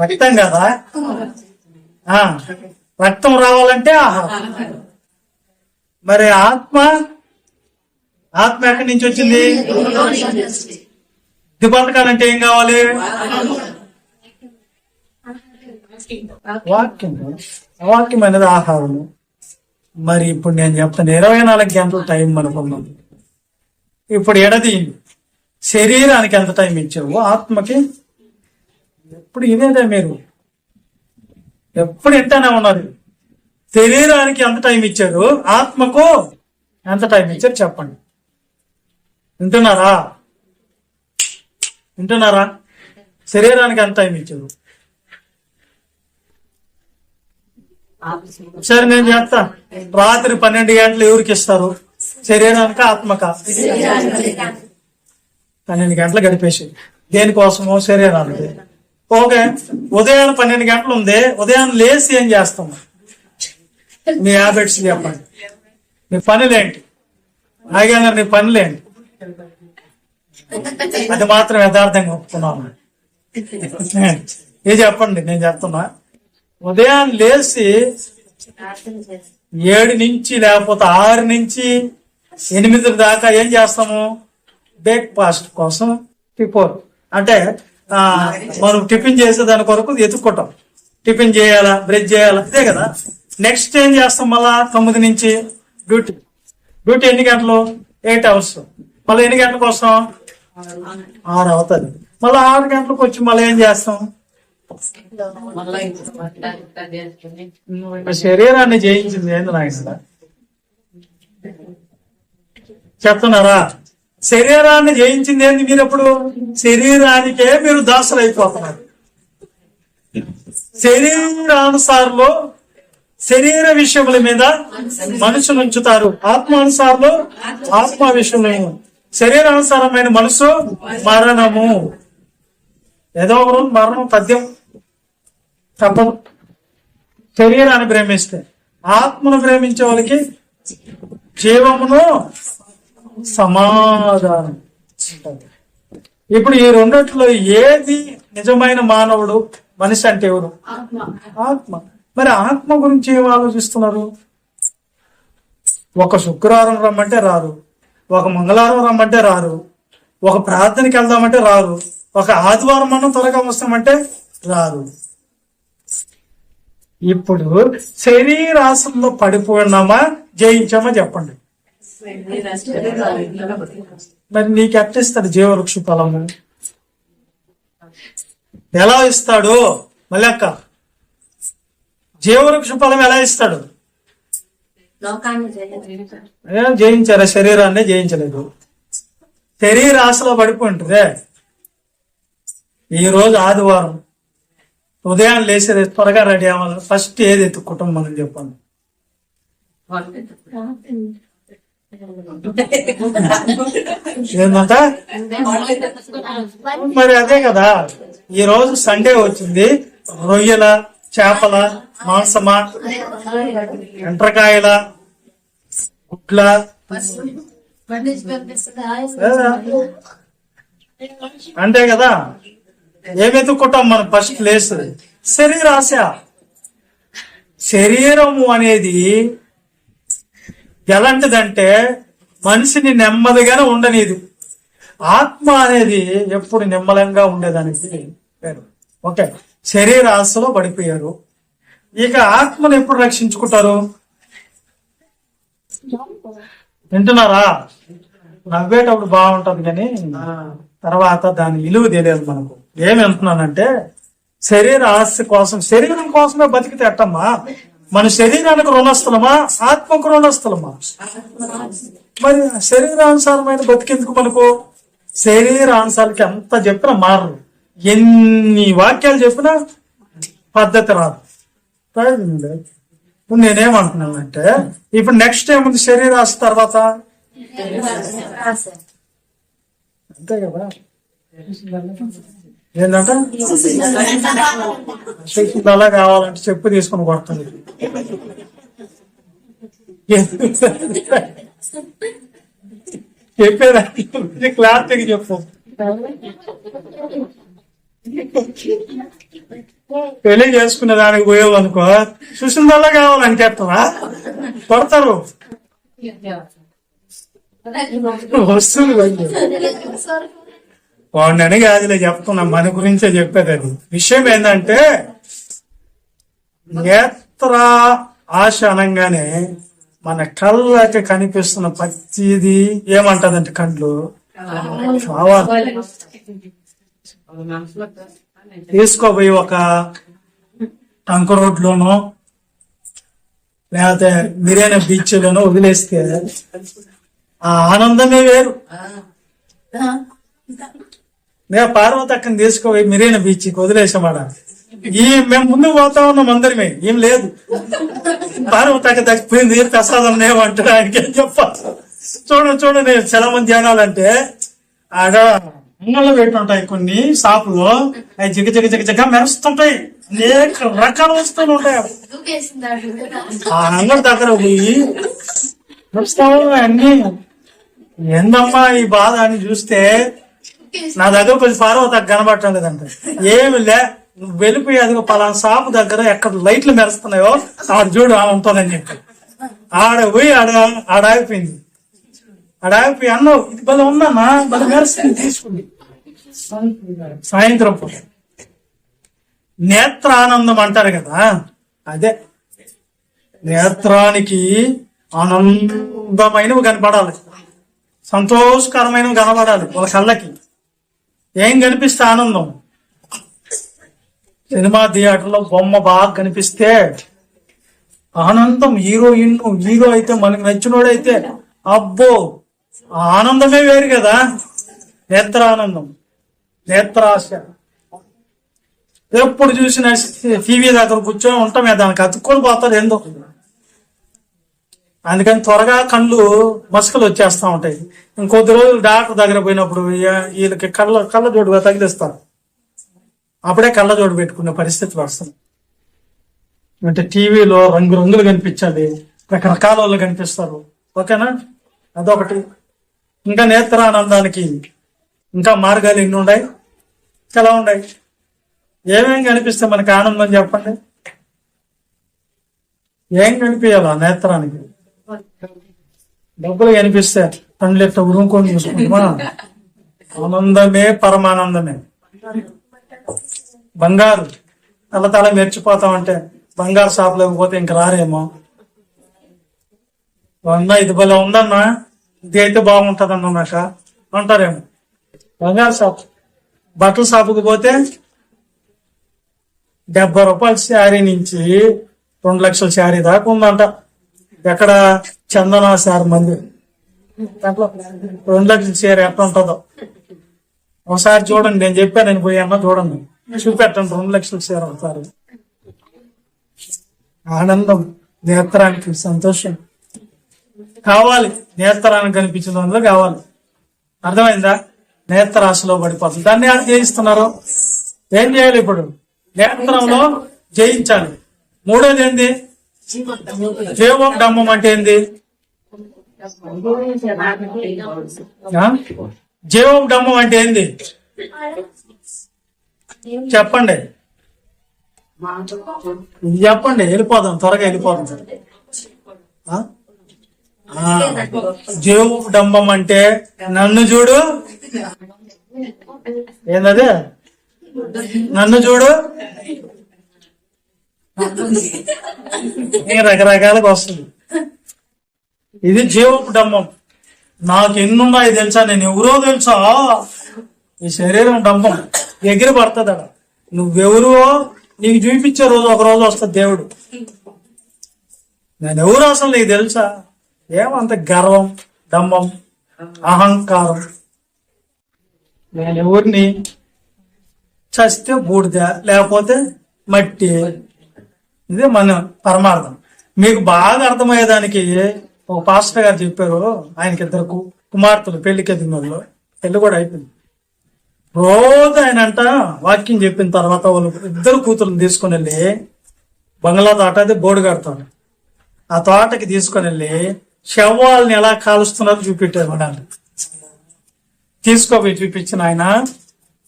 రక్తం కదా. రక్తం రావాలంటే ఆహారం. మరి ఆత్మ ఎక్కడి నుంచి వచ్చింది? ఇది బతకాలంటే ఏం కావాలి? వాక్యం అనేది ఆహారము. మరి ఇప్పుడు నేను చెప్తాను, 24 గంటల టైం అనుకున్నాం. ఇప్పుడు ఎడది శరీరానికి ఎంత టైం ఇచ్చావు? ఆత్మకి ఎప్పుడు ఇదేదా? మీరు ఎప్పుడు ఎంతనే ఉన్నారు. శరీరానికి ఎంత టైం ఇచ్చారు, ఆత్మకు ఎంత టైం ఇచ్చారు చెప్పండి. వింటున్నారా? శరీరానికి ఎంత టైం ఇచ్చారు? సరే నేను చెప్తా. రాత్రి 12 గంటలు ఎవరికి ఇస్తారు? శరీరానికి, ఆత్మక? 12 గంటలు గడిపేసి దేనికోసమో? శరీరానికి. ఓకే, ఉదయం 12 గంటలు ఉంది. ఉదయం లేచి ఏం చేస్తాం? మీ హ్యాబిట్స్ చెప్పండి. మీ పనులేంటి? ఆగారు నీ పనులేంటి? అది మాత్రం యథార్థంగా ఒప్పుకున్నాను. ఇది చెప్పండి, నేను చెప్తున్నా. ఉదయం లేచి 7 నుంచి లేకపోతే 6 నుంచి 8 దాకా ఏం చేస్తాము? బ్రేక్ఫాస్ట్ కోసం ప్రిపేర్, అంటే మనం టిఫిన్ చేసే దాని కొరకు ఎత్తుక్కుంటాం. టిఫిన్ చేయాలా, బ్రష్ చేయాలా, అదే కదా. నెక్స్ట్ ఏం చేస్తాం? మళ్ళా 9 నుంచి డ్యూటీ ఎన్ని గంటలు? 8 hours. మళ్ళీ ఎన్ని గంటలకు వస్తాం? 6 అవుతుంది. మళ్ళీ 6 గంటలకు వచ్చి మళ్ళీ ఏం చేస్తాం? శరీరాన్ని జయించింది ఏంది నాయన? చెప్తున్నారా? శరీరాన్ని జయించింది ఏంది? మీరు ఎప్పుడు శరీరానికే మీరు దాసులు అయిపోతున్నారు. శరీరానుసారులు శరీర విషయముల మీద మనసును ఉంచుతారు, ఆత్మానుసారులు ఆత్మ విషయము, శరీరానుసారమైన మనసు మరణము. ఏదో ఒక రోజు మరణం తథ్యం, తప్పదు. శరీరాన్ని ప్రేమిస్తే, ఆత్మను ప్రేమించే వాళ్ళకి జీవమును సమాధానం. ఇప్పుడు ఈ రెండిట్లో ఏది నిజమైన మానవుడు, మనిషి అంటే ఎవరు? ఆత్మ. మరి ఆత్మ గురించి ఏం ఆలోచిస్తున్నారు? ఒక శుక్రవారం రమ్మంటే రారు, ఒక మంగళవారం రమ్మంటే రారు, ఒక ప్రార్థనకి వెళ్దామంటే రారు, ఒక ఆదివారం మనం త్వరగా వస్తామంటే రారు. ఇప్పుడు శరీరాశంలో పడిపోయినామా జయించామా చెప్పండి. మరి నీకు ఎట్టిస్తాడు జీవవృక్ష ఫలము? ఎలా ఇస్తాడు? మళ్ళీ అక్క, జీవవృక్ష ఫలం ఎలా ఇస్తాడు? జయించారా? శరీరాన్ని జయించలేదు, శరీరాశలో పడిపోయింటుందే. ఈ రోజు ఆదివారం ఉదయం లేచేది త్వరగా రెడీ అవ్వాలి, ఫస్ట్ ఏది కుటుంబం అని చెప్పండి. ఏంటంట మరి అదే కదా. ఈ రోజు సండే వచ్చింది, రొయ్యల, చేపల, మాంసమా, ఎంట్రకాయల, గుడ్ల, అంతే కదా. ఏమెత్తుకుంటాం మనం? ఫస్ట్ ప్లేస్ శరీరాశ. శరీరము అనేది ఎలాంటిదంటే మనిషిని నెమ్మదిగానే ఉండనిది. ఆత్మ అనేది ఎప్పుడు నిమ్మలంగా ఉండేదానికి పేరు. ఓకే, శరీరాశలో పడిపోయారు. ఇక ఆత్మను ఎప్పుడు రక్షించుకుంటారు? వింటున్నారా? నవ్వేటప్పుడు బాగుంటది కానీ తర్వాత దాని విలువ తెలియదు మనకు. ఏమి అంటున్నానంటే శరీర ఆస్తి కోసం, శరీరం కోసమే బతికితే ఎట్టమ్మా? మన శరీరానికి రుణస్థలమా, ఆత్మకు రుణస్థలమా? మరి శరీరానుసారమైన బతికేందుకు మనకు? శరీరానుసారాలకి ఎంత చెప్పినా మారరు, ఎన్ని వాక్యాలు చెప్పినా పద్ధతి రాదు. ఇప్పుడు నేనేమంటున్నానంటే ఇప్పుడు నెక్స్ట్ ఏముంది? శరీరాశ తర్వాత అంతే కదా. ఏంటంటే అలా కావాలంటే చెప్పు తీసుకుని కొడుతుంది. చెప్పేదాన్ని క్లారిటీగా చెప్పు. పెళ్లి చేసుకునే దానికి పోయేవనుకో సుశీలలా కావాలని చెప్తావా? కొడతారు వస్తువులు. వాడిని కాదులే చెప్తున్నా, మన గురించే చెప్పేది. అది విషయం ఏంటంటే నేత్ర ఆశ అనగానే మన కళ్ళకి కనిపిస్తున్న ప్రతిది ఏమంటదంటే కళ్ళు కావాలి. తీసుకోపోయి ఒక టంక రోడ్లోనో లేకపోతే మిరేనా బీచ్ లోనో వదిలేస్తే ఆ ఆనందమే వేరు. నేను పార్వతి అక్కని తీసుకోపోయి మిరేనా బీచ్కి వదిలేసామాడ. మేము ముందుకు పోతా ఉన్నాం అందరిమే, ఏం లేదు. పార్వతి అక్క తగ్గిపోయింది, ప్రసాదం ఏమంటాడు ఆయనకి ఏం చెప్పాలి. చూడండి చాలా మంది ధ్యానాలంటే ఆడ అంగళ్ళు పెట్టుంటాయి కొన్ని షాపులో, అవి జిగ మెరుస్తుంటాయి, అనేక రకాల వస్తువులు ఉంటాయి. ఆ అంగడి దగ్గర పోయి మెరుస్తావు అన్ని. ఏందమ్మా ఈ బాధ అని చూస్తే నా దగ్గర కొంచెం పార్వతి కనబడటం లేదంట. ఏమి లే, నువ్వు వెళ్ళిపోయి అది పలానా షాపు దగ్గర ఎక్కడ లైట్లు మెరుస్తున్నాయో ఆడ చూడు ఉంటుందని చెప్పి ఆడ పోయి ఆడాగిపోయింది. ఆడాగిపోయి అన్నావు ఇది బలం ఉందమ్మా, బలం మెరుస్తుంది, తీసుకుంది. సాయంత్రం పూట నేత్రానందం అంటారు కదా, అదే నేత్రానికి ఆనందమైనవి కనపడాలి, సంతోషకరమైనవి కనపడాలి. వాళ్ళ కళ్ళకి ఏం కనిపిస్తే ఆనందం? సినిమా థియేటర్లో బొమ్మ బాగా కనిపిస్తే ఆనందం. హీరో అయితే మనకు నచ్చినోడైతే అబ్బో ఆనందమే వేరు కదా. నేత్రానందం, నేత్రాశ. ఎప్పుడు చూసినా టీవీ దగ్గర కూర్చొని ఉంటామే, దానికి అతుక్కొని పోతారు ఏందో. అందుకని త్వరగా కళ్ళు మసకలు వచ్చేస్తా ఉంటాయి. ఇంకొద్ది రోజులు డాక్టర్ దగ్గర పోయినప్పుడు వీళ్ళకి కళ్ళజోడుగా తగిలిస్తారు. అప్పుడే కళ్ళజోడు పెట్టుకునే పరిస్థితి వస్తుంది. అంటే టీవీలో రంగులు కనిపించాలి, రకరకాల వాళ్ళు కనిపిస్తారు. ఓకేనా, అదొకటి. ఇంకా నేత్రానందానికి ఇంకా మార్గాలు ఎన్ని ఉన్నాయి, ఎలా ఉన్నాయి? ఏమేం కనిపిస్తే మనకి ఆనందం చెప్పండి. ఏం కనిపించాలా నేత్రానికి? డబ్బులు కనిపిస్తే పండ్లు ఎట్లా ఉరుముకొని చూసుకుంటామా? ఆనందమే పరమానందమే. బంగారు తల మెర్చిపోతామంటే బంగారు షాప్ లేకపోతే ఇంక రారేమో. అన్నా ఇది భలే ఉందన్నా, ఇది అయితే బాగుంటది అన్నాక అంటారేమో. బంగారు షాప్, బట్టల షాపుకి పోతే 70 రూపాయల శారీ నుంచి 2 లక్షల శారీ దాకా ఉందంట. ఎక్కడ? చందన శారీ మంది దాంట్లో 2 లక్షల శారీ ఎట్లా ఉంటుందో ఒకసారి చూడండి. నేను చెప్పాను, నేను పోయాను, చూడండి, చూపెట్టండి. 2 లక్షల శారీ ఒకసారి. ఆనందం, నేత్రానికి సంతోషం కావాలి. నేత్రానికి కనిపించిన దానిలో కావాలి. అర్థమైందా? నేత్రాశలో పడిపోతుంది. దాన్ని ఏం చేయిస్తున్నారు? ఏం చేయాలి ఇప్పుడు? నేత్రంలో జయించాలి. మూడోది ఏంది? జీవోపడమ్మం అంటే ఏంది? జీవోపడమ్మం అంటే ఏంది చెప్పండి. చెప్పండి, వెళ్ళిపోదాం, త్వరగా వెళ్ళిపోదాం. జీవోపడంబం అంటే నన్ను చూడు, ఏందదే? నన్ను చూడు, రకరకాలుగా వస్తుంది. ఇది జీవోపడంబం. నాకు ఎన్నున్నాయి తెలుసా, నేను ఎవరో తెలుసా? ఈ శరీరం డంబం ఎగిరి పడుతుంది అక్కడ. నువ్వెవరో నీకు చూపించే రోజు ఒక రోజు వస్తుంది దేవుడు. నేను ఎవరు అసలు నీకు తెలుసా? ఏమంత గర్వం, డంబం, అహంకారం. నేను ఎవరిని? చస్తే బూడిద, లేకపోతే మట్టి. ఇదే మన పరమార్థం. మీకు బాగా అర్థమయ్యేదానికి ఒక పాస్టర్ గారు చెప్పారు. ఆయనకి 2 కుమార్తెలు, పెళ్లికి ఎదిగినోళ్ళు, పెళ్లి కూడా అయిపోయింది. రోజు ఆయన అంట వాక్యం చెప్పిన తర్వాత వాళ్ళు 2 కూతుర్లను తీసుకుని వెళ్ళి బంగ్లా తోట, అది బోర్డు కడతాడు, ఆ తోటకి తీసుకుని వెళ్ళి శవాల్ని ఎలా కాలుస్తున్నారో చూపెట్టారు. మనల్ని తీసుకోపోయి చూపించిన ఆయన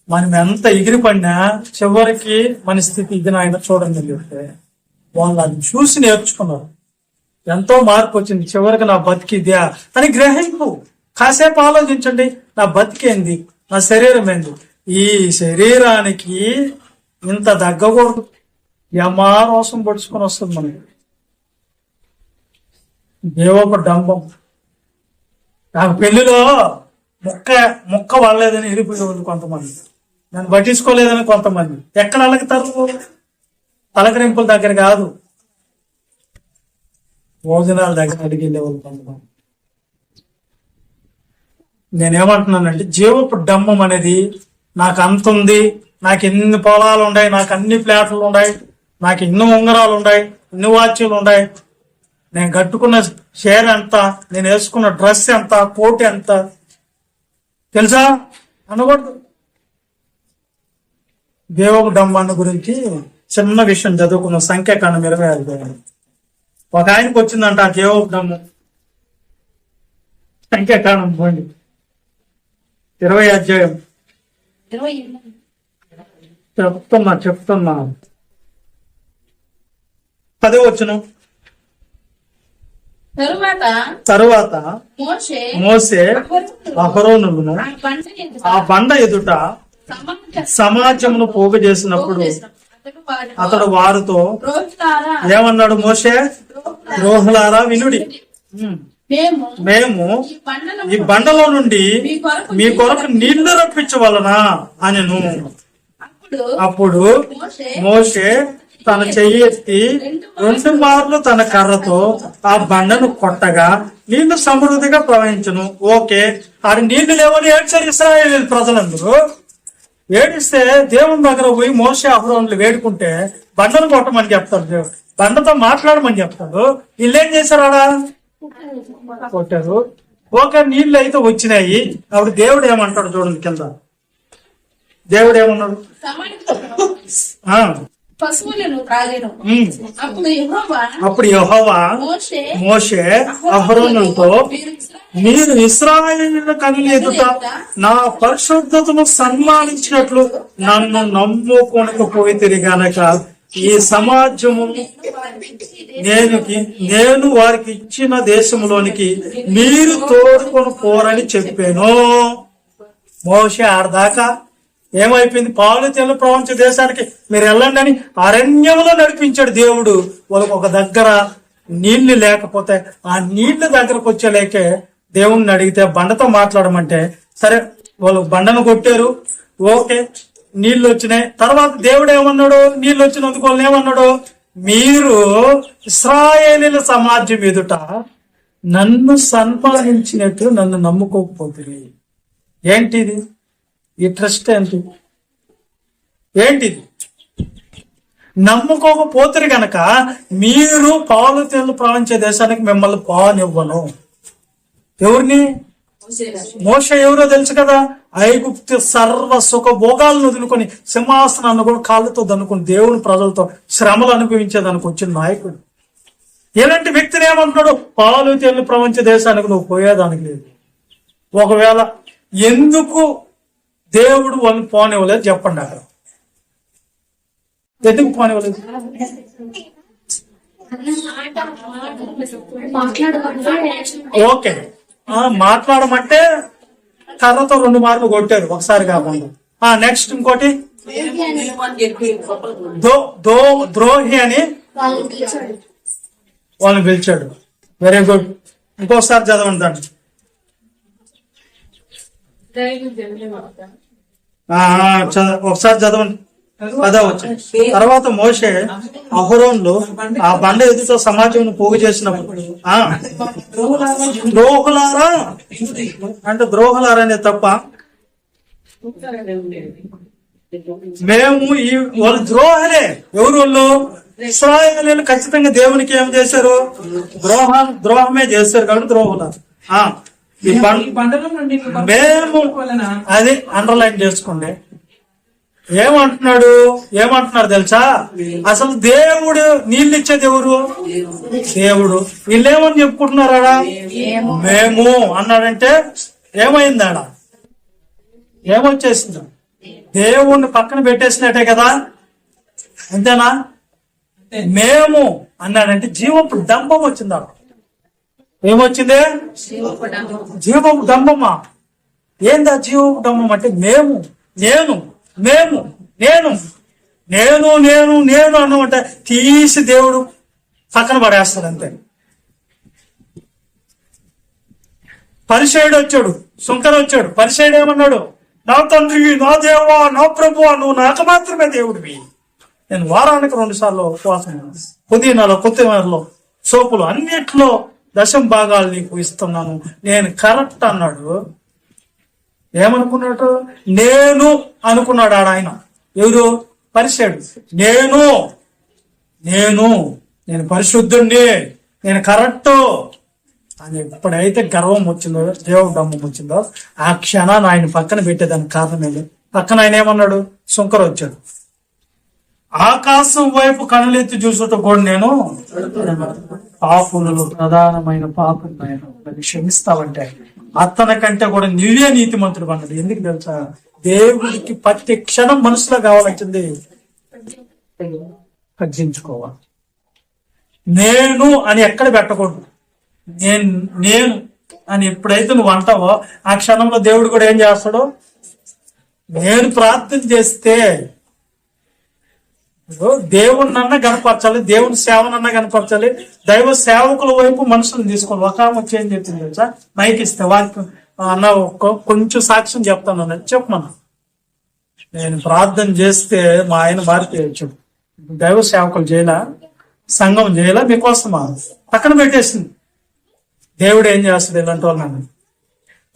మనం ఎంత ఎగిరిపడినా చివరికి మన స్థితి ఇది నాయన చూడండి. వాళ్ళు అది చూసి నేర్చుకున్నారు. ఎంతో మార్పు వచ్చింది. చివరికి నా బతికిద్యా అని గ్రహింపు. కాసేపు ఆలోచించండి, నా బతికేంది, నా శరీరం ఏంది? ఈ శరీరానికి ఇంత దగ్గకూడదు. యమారోసం పొడుచుకొని వస్తుంది మనకి. దేవొక డంబం. నాకు పెళ్లిలో ముక్క వాళ్ళలేదని వెళ్ళిపోయేవాళ్ళు కొంతమంది, నన్ను పట్టించుకోలేదని కొంతమంది. ఎక్కడ అలగతారు? పలకరింపుల దగ్గర కాదు, భోజనాల దగ్గర అడిగి వెళ్ళేవాళ్ళు కొంతమంది. నేనేమంటున్నానంటే జీవపు డంబం అనేది నాకు అంత ఉంది, నాకు ఎన్ని పొలాలు ఉన్నాయి, నాకు అన్ని ఫ్లాట్లు ఉన్నాయి, నాకు ఎన్ని ఉంగరాలు ఉన్నాయి, ఎన్ని వాచ్లు ఉన్నాయి, నేను కట్టుకున్న షేర్ ఎంత, నేను వేసుకున్న డ్రెస్ ఎంత, కోట్ ఎంత తెలుసా అనకూడదు. దేవపు డంబాన్ని గురించి చిన్న విషయం చదువుకున్న సంఖ్యాకాండం 25. ఒక ఆయనకు వచ్చిందంట ఆ దేవపు డంబం. సంఖ్యాకాండం పోండి 20 అధ్యాయం. చెప్తున్నా 10 వచ్చును. తరువాత మోసే అహరోనులను ఆ బండ ఎదుట సమాజమును పోగు చేసినప్పుడు అతడు వారితో ఏమన్నాడు? మోసే, ద్రోహులారా వినుడి, మేము ఈ బండలో నుండి మీ కొరకు నీళ్లు రప్పించవలనా అనెను. అప్పుడు మోసే తన చెయ్యి ఎత్తి 2 మార్లు తన కర్రతో ఆ బండను కొట్టగా నీళ్లు సమృద్ధిగా ప్రవహించును. ఓకే, ఆడి నీళ్లు లేవని ఏడ్చారు ఇశ్రాయేలు ప్రజలందరూ. ఏడిస్తే దేవుని దగ్గర పోయి మోషే అహరోనులు వేడుకుంటే బండను కొట్టమని చెప్తాడు దేవుడు, బండతో మాట్లాడమని చెప్తాడు. వీళ్ళు ఏం చేశారు? ఆడ కొట్టారు. ఓకే, నీళ్ళు అయితే వచ్చినాయి. అప్పుడు దేవుడు ఏమంటాడు చూడండి కింద. దేవుడు ఏమన్నాడు? పశువులను త్రాగెను. అప్పుడు యెహోవా మోషే అహరోనుతో, మీరు ఇశ్రాయేలు కనుల ఎదుట నా పరిశుద్ధతను సన్మానించినట్లు నన్ను నమ్ముకొనకపోయితిరి గనక ఈ సమాజము నేను వారికి ఇచ్చిన దేశంలోనికి మీరు తోడుకొని పోరని చెప్పాను. మోషే ఆడదాకా ఏమైపోయింది? పాలు తెలు ప్రపంచ దేశానికి మీరు వెళ్ళండి అని అరణ్యంలో నడిపించాడు దేవుడు. వాళ్ళకి ఒక దగ్గర నీళ్లు లేకపోతే ఆ నీళ్ల దగ్గరకు వచ్చేలేకే దేవుణ్ణి అడిగితే బండతో మాట్లాడమంటే సరే వాళ్ళు బండను కొట్టారు. ఓకే, నీళ్లు వచ్చినాయి. తర్వాత దేవుడు ఏమన్నాడు? నీళ్లు వచ్చినందుకు వాళ్ళు ఏమన్నాడు? మీరు ఇశ్రాయేలీల సమాజం ఎదుట నన్ను సన్మానించినట్లు నన్ను నమ్ముకోకపోతుంది. ఏంటిది? ఈ ట్రస్ట్ ఏంటిది? నమ్ముకోకపోతే గనక మీరు పాలు తేళ్లు ప్రవహించే దేశానికి మిమ్మల్ని పోనివ్వను. ఎవరిని? మోషే ఎవరో తెలుసు కదా. ఐగుప్తు సర్వ సుఖ భోగాలను వదులుకొని సింహాసనాన్ని కూడా కాళ్ళతో దన్నుకొని దేవుని ప్రజలతో శ్రమలు అనుభవించేదానికి వచ్చిన నాయకుడు. ఇలాంటి వ్యక్తిని ఏమంటున్నాడు? పాలు తేళ్లు ప్రపంచ దేశానికి నువ్వు పోయేదానికి లేదు. ఒకవేళ ఎందుకు దేవుడు వాళ్ళని పోనివ్వలేదు చెప్పండి. అక్కడ ఎందుకు పోనివ్వలేదు? ఓకే, మాట్లాడమంటే కర్రతో 2 మార్లు కొట్టారు, ఒకసారి కాకుండా. నెక్స్ట్ ఇంకోటి ద్రోహి అని వాళ్ళని పిలిచాడు. Very good. ఇంకోసారి చదవండి దాన్ని. ఒకసారి చదవండి. తర్వాత మోషే అహరోనులు ఆ బండ ఎదుట సమాజం పోగు చేసినప్పుడు ద్రోహులారా అంటే ద్రోహులారా అనేది తప్ప మేము వాళ్ళు ద్రోహలే. ఎవరు వాళ్ళు? ఇశ్రాయేలీయులు ఖచ్చితంగా దేవునికి ఏం చేశారు? ద్రోహమే చేశారు కాబట్టి ద్రోహులారు. మేము అది అండర్లైన్ చేసుకోండి. ఏమంటున్నారు తెలుసా? అసలు దేవుడు నీళ్ళు ఇచ్చేది ఎవరు? దేవుడు. వీళ్ళేమని చెప్పుకుంటున్నారా? మేము అన్నాడంటే ఏమైంది? ఆడ ఏమొచ్చేసింది? దేవుణ్ణి పక్కన పెట్టేసినట్టే కదా, అంతేనా? మేము అన్నాడంటే జీవపు డంబం వచ్చింది. ఆడ ఏమొచ్చింది? జీవపు డంబమా? ఏందా జీవపు డంబం అంటే? మేము నేను మేము నేను నేను నేను నేను అన్నమాట తీసి దేవుడు పక్కన పడేస్తాడు అంతే. పరిసయుడు వచ్చాడు, సుంకర వచ్చాడు. పరిసయుడు ఏమన్నాడు? నా తండ్రి, నా దేవా, నా ప్రభువా, నువ్వు నాకు మాత్రమే దేవుడివి. నేను వారానికి 2 సార్లు ఉపవాసం, పుదీనాలో, కొత్తిమీరలో, సోపులు అన్నిట్లో 10 భాగాలు నీకు ఇస్తున్నాను, నేను కరెక్ట్ అన్నాడు. ఏమనుకున్నాడు? నేను అనుకున్నాడు ఆయన. ఎవరు? పరిసయుడు. నేను నేను నేను పరిశుద్ధుణ్ణి, నేను కరెక్ట్ అని ఎప్పుడైతే గర్వం వచ్చిందో, దేవుడు డమ్మం వచ్చిందో, ఆ క్షణాన్ని ఆయన పక్కన పెట్టేదానికి కారణం ఏంటి? పక్కన ఆయన ఏమన్నాడు? సుంకర వచ్చాడు. ఆకాశం వైపు కనులెత్తి చూసుట కూడా నేను పాపులలో ప్రధానమైన పాపం నన్ను క్షమిస్తావంటే అతని కంటే కూడా నువ్వే నీతిమంతుడు అన్నాడు. ఎందుకు తెలుసా? దేవుడికి ప్రతి క్షణం మనసులో కావాలంటుంది తగ్గించుకోవాలి. నేను అని ఎక్కడ పెట్టకూడదు. నేను అని ఎప్పుడైతే నువ్వు అంటావో ఆ క్షణంలో దేవుడు కూడా ఏం చేస్తాడు? నేను ప్రార్థన చేస్తే దేవుణ్ణన్నా కనపరచాలి, దేవుని సేవనన్నా కనపరచాలి, దైవ సేవకుల వైపు మనుషులను తీసుకోవాలి. ఒక ఆమె వచ్చి ఏం చెప్పింది తెలుసా? మైక్ ఇస్తే వారికి అన్న కొంచెం సాక్ష్యం చెప్తాను అన్నది. చెప్పమన్నా. నేను ప్రార్థన చేస్తే మా ఆయన మారిపోయచ్చు. దైవ సేవకులు చేయాల, సంఘం చేయాల, మీకోసమా? పక్కన పెట్టేసింది. దేవుడు ఏం చేస్తాడు ఇలాంటి వాళ్ళని?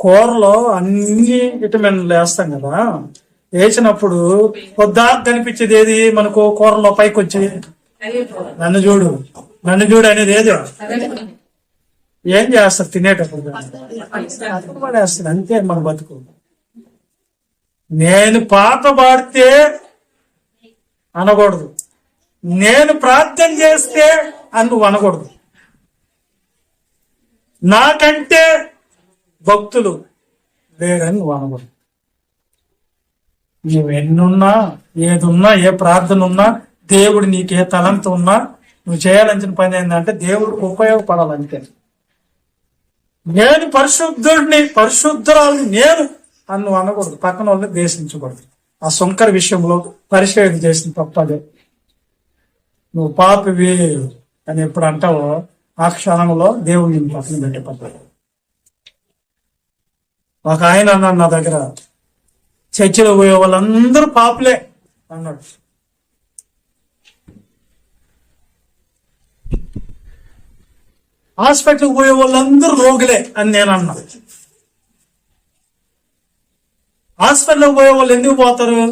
కూరలో అన్ని విటమిన్లు వేస్తాం కదా, వేసినప్పుడు పొద్దా కనిపించేది ఏది మనకు కూరలో పైకి వచ్చి నన్ను చూడు అనేది ఏది ఏం చేస్తారు తినేటప్పుడు పడేస్తారు. అంతే మన బతుకు. నేను పాట పాడితే అనకూడదు, నేను ప్రార్థన చేస్తే అని నువ్వు అనకూడదు. నాకంటే భక్తులు వేరని నువ్వు అనకూడదు. నువ్వు ఎన్నున్నా, ఏదున్నా, ఏ ప్రార్థన ఉన్నా, దేవుడు నీకు ఏ తలంతో ఉన్నా, నువ్వు చేయాల్సిన పని ఏంటంటే దేవుడికి ఉపయోగపడాలంతే. నేను పరిశుద్ధురాలు నేను అని నువ్వు అనకూడదు. పక్కన వాళ్ళని ద్వేషించకూడదు. ఆ శంకర విషయంలో పరిశోధన చేసిన తప్పదే. నువ్వు పాపివి అని ఎప్పుడు అంటావో ఆ క్షణంలో దేవుడు నేను పక్కన పెట్టే పద్ధతి. ఒక ఆయన అన్నాడు నా దగ్గర, చర్చిలో పోయే వాళ్ళందరూ పాపులే అన్నాడు. హాస్పిటల్కి పోయే వాళ్ళందరూ రోగులే అని నేను అన్నా. హాస్పిటల్కి పోయే వాళ్ళు ఎందుకు పోతారు?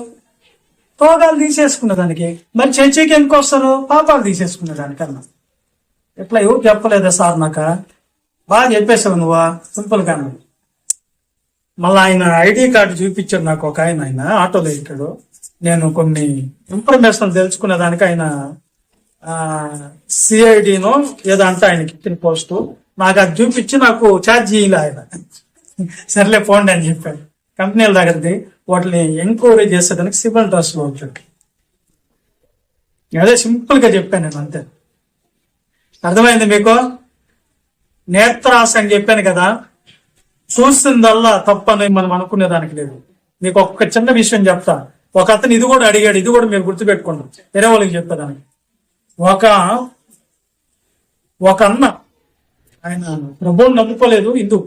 రోగాలు తీసేసుకునే దానికి. మరి చర్చికి ఎందుకు వస్తారు? పాపాలు తీసేసుకునే దానికన్నా. ఎట్లా ఎవరు చెప్పలేదా సార్? నాకు బాగా చెప్పేసావు నువ్వా, సింపుల్ గా. మళ్ళీ ఆయన ఐడి కార్డు చూపించాడు నాకు. ఒక ఆయన ఆటోలో ఎక్కాడు. నేను కొన్ని ఇన్ఫర్మేషన్ తెలుసుకునే దానికి ఆయన సిఐడినో ఏదో అంటే ఆయనకి ఇచ్చిన పోస్టు నాకు అది చూపించి నాకు ఛార్జ్ చేయలే ఆయన. సర్లే పోండి అని చెప్పాడు. కంపెనీల దగ్గరది వాటిని ఎంక్వైరీ చేసేదానికి సివిల్ డ్రెస్ లో వచ్చాడు. అదే సింపుల్ గా చెప్పాను నేను, అంతే. అర్థమైంది మీకు? నేత్రాశ అని చెప్పాను కదా, చూసిందల్లా తప్పని మనం అనుకునేదానికి లేదు. మీకు ఒక్క చిన్న విషయం చెప్తా. ఒక అతను ఇది కూడా అడిగాడు, ఇది కూడా మీరు గుర్తుపెట్టుకోండి, వేరే వాళ్ళకి చెప్పేదానికి. ఒక అన్న, ఆయన ప్రభువుని నమ్ముకోలేదు, హిందూ.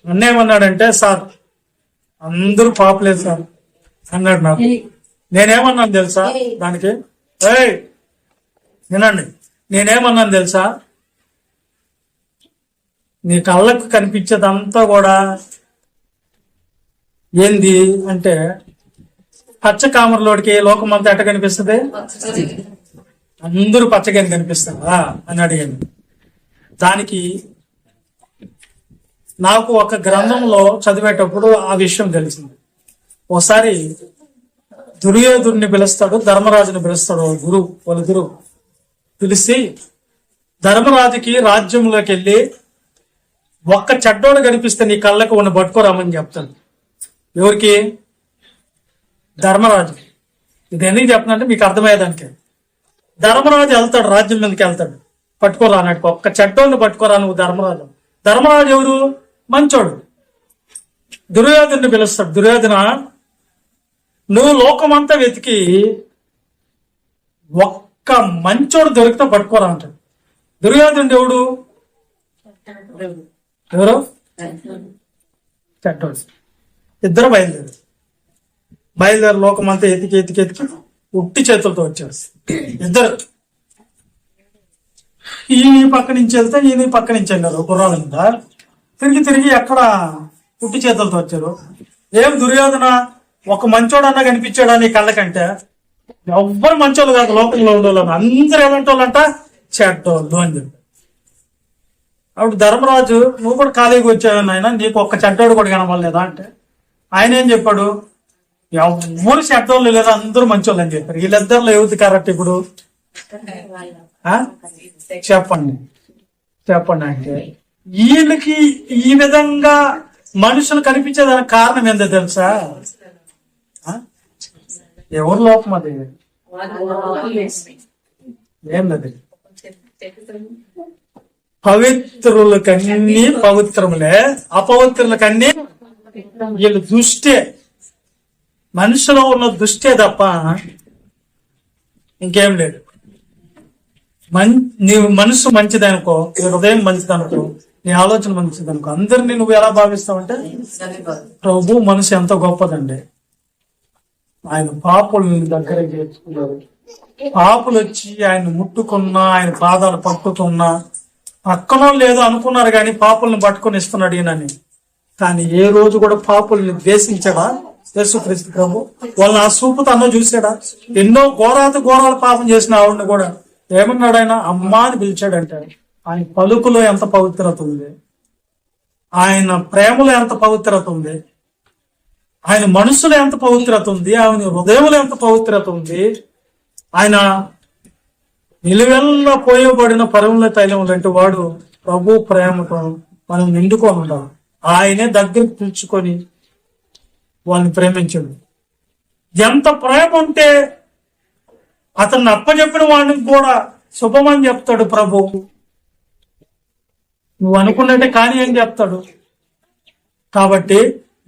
అన్న ఏమన్నాడంటే, సార్ అందరూ పాపలేదు సార్ అన్నాడు నాకు. నేనేమన్నాను తెలుసా దానికి? వినండి, నేనేమన్నాను తెలుసా? నీ కళ్ళకు కనిపించేదంతా కూడా ఏంది అంటే, పచ్చ కామరలోడికి లోకం అంతా ఎట్ట కనిపిస్తుంది? అందరూ పచ్చగాని కనిపిస్తారా అని అడిగాను. దానికి నాకు ఒక గ్రంథంలో చదివేటప్పుడు ఆ విషయం తెలిసింది. ఒకసారి దుర్యోధుడిని పిలుస్తాడు, ధర్మరాజుని పిలుస్తాడు వాళ్ళ గురువు పిలిచి, ధర్మరాజుకి రాజ్యంలోకి వెళ్ళి ఒక్క చెడ్డోడు కనిపిస్తే నీ కళ్ళకు ఉన్న పట్టుకోరామని చెప్తాడు. ఎవరికి? ధర్మరాజు. ఇది ఎందుకు చెప్తానంటే మీకు అర్థమయ్యేదానికి. ధర్మరాజు వెళ్తాడు, రాజ్యం మీదకి వెళ్తాడు, పట్టుకోరా అన్నట్టు. ఒక్క చెడ్డోడిని పట్టుకోరా నువ్వు ధర్మరాజు. ధర్మరాజు ఎవరు? మంచోడు. దుర్యోధుని పిలుస్తాడు, దుర్యోధన నువ్వు లోకమంతా వెతికి ఒక్క మంచోడు దొరికితే పట్టుకోరా అంటాడు. దుర్యోధనుడు ఎవరు? చెడ్డోడు. ఇద్దరు బయలుదేరి లోకమంతా ఎతికి ఉట్టి చేతులతో వచ్చారు ఇద్దరు. ఈయన పక్క నుంచి వెళ్తే ఈయన పక్క నుంచి వెళ్ళారు గుర్రాల మీద. తిరిగి ఎక్కడ ఉట్టి చేతులతో వచ్చారు. ఏం దుర్యోధన, ఒక మంచోడన్నా కనిపించాడా నీ కళ్ళకంటే? ఎవ్వరు మంచోళ్ళు కాదు లోకంలో ఉండేవాళ్ళు, అందరూ ఏమంటోళ్ళంట చెడ్డోళ్ళు అని చెప్పి. అప్పుడు ధర్మరాజు, నువ్వు కూడా ఖాళీగా వచ్చావు నాయన, నీకు ఒక్క చెడ్డోడు కూడా కనబడలేదా అంటే, ఆయన ఏం చెప్పాడు? ఎవ్వరు చెడ్డోళ్ళు లేదా, అందరూ మంచోళ్ళు అని చెప్పారు. వీళ్ళిద్దరిలో ఎవరిది కరెక్ట్ ఇప్పుడు? చెప్పండి అంటే, వీళ్ళకి ఈ విధంగా మనుషులు కనిపించేదానికి కారణం ఏందో తెలుసా? ఎవరు లోపం అది? ఏంటది? పవిత్రులకన్నీ పవిత్రములే, అపవిత్రులకన్నీ వీళ్ళు దుష్టే. మనిషిలో ఉన్న దుష్టే తప్ప ఇంకేం లేదు. నీ మనసు మంచిదనుకో, నీ హృదయం మంచిదనుకో, నీ ఆలోచన మంచిదనుకో, అందరినీ నువ్వు ఎలా భావిస్తావంటే, ప్రభు మనసు ఎంతో గొప్పదండి. ఆయన పాపుల్ని దగ్గర చేర్చుకున్నారు. పాపులు వచ్చి ఆయన ముట్టుకున్నా, ఆయన పాదాలు పట్టుకున్నా, పక్కనో లేదో అనుకున్నారు కానీ పాపుల్ని పట్టుకొని ఇస్తున్నాడు ఈయనని. కానీ ఏ రోజు కూడా పాపుల్ని ద్వేషించడా? యేసుక్రీస్తు ప్రభు. వాళ్ళని ఆ చూపుతో అన్న చూసాడా? ఎన్నో ఘోరాల పాపం చేసిన ఆవిడని కూడా ఏమన్నాడు ఆయన? అమ్మా అని పిలిచాడంటే ఆయన పలుకులో ఎంత పవిత్రత ఉంది, ఆయన ప్రేమలో ఎంత పవిత్రత ఉంది, ఆయన మనసులో ఎంత పవిత్రత ఉంది, ఆయన హృదయంలో ఎంత పవిత్రత ఉంది. ఆయన నిలువెల్లా పోయబడిన పరిమళ తైలం లాంటి వాడు. ప్రభు ప్రేమతో మనం నిండుకొని ఉండాలి. ఆయనే దగ్గరికి పిలుచుకొని వాళ్ళని ప్రేమించడు. ఎంత ప్రేమ ఉంటే అతన్ని అప్పచెప్పిన వాడిని కూడా శుభమని చెప్తాడు ప్రభు. నువ్వు అనుకున్నట్టే కానీ ఏం చెప్తాడు. కాబట్టి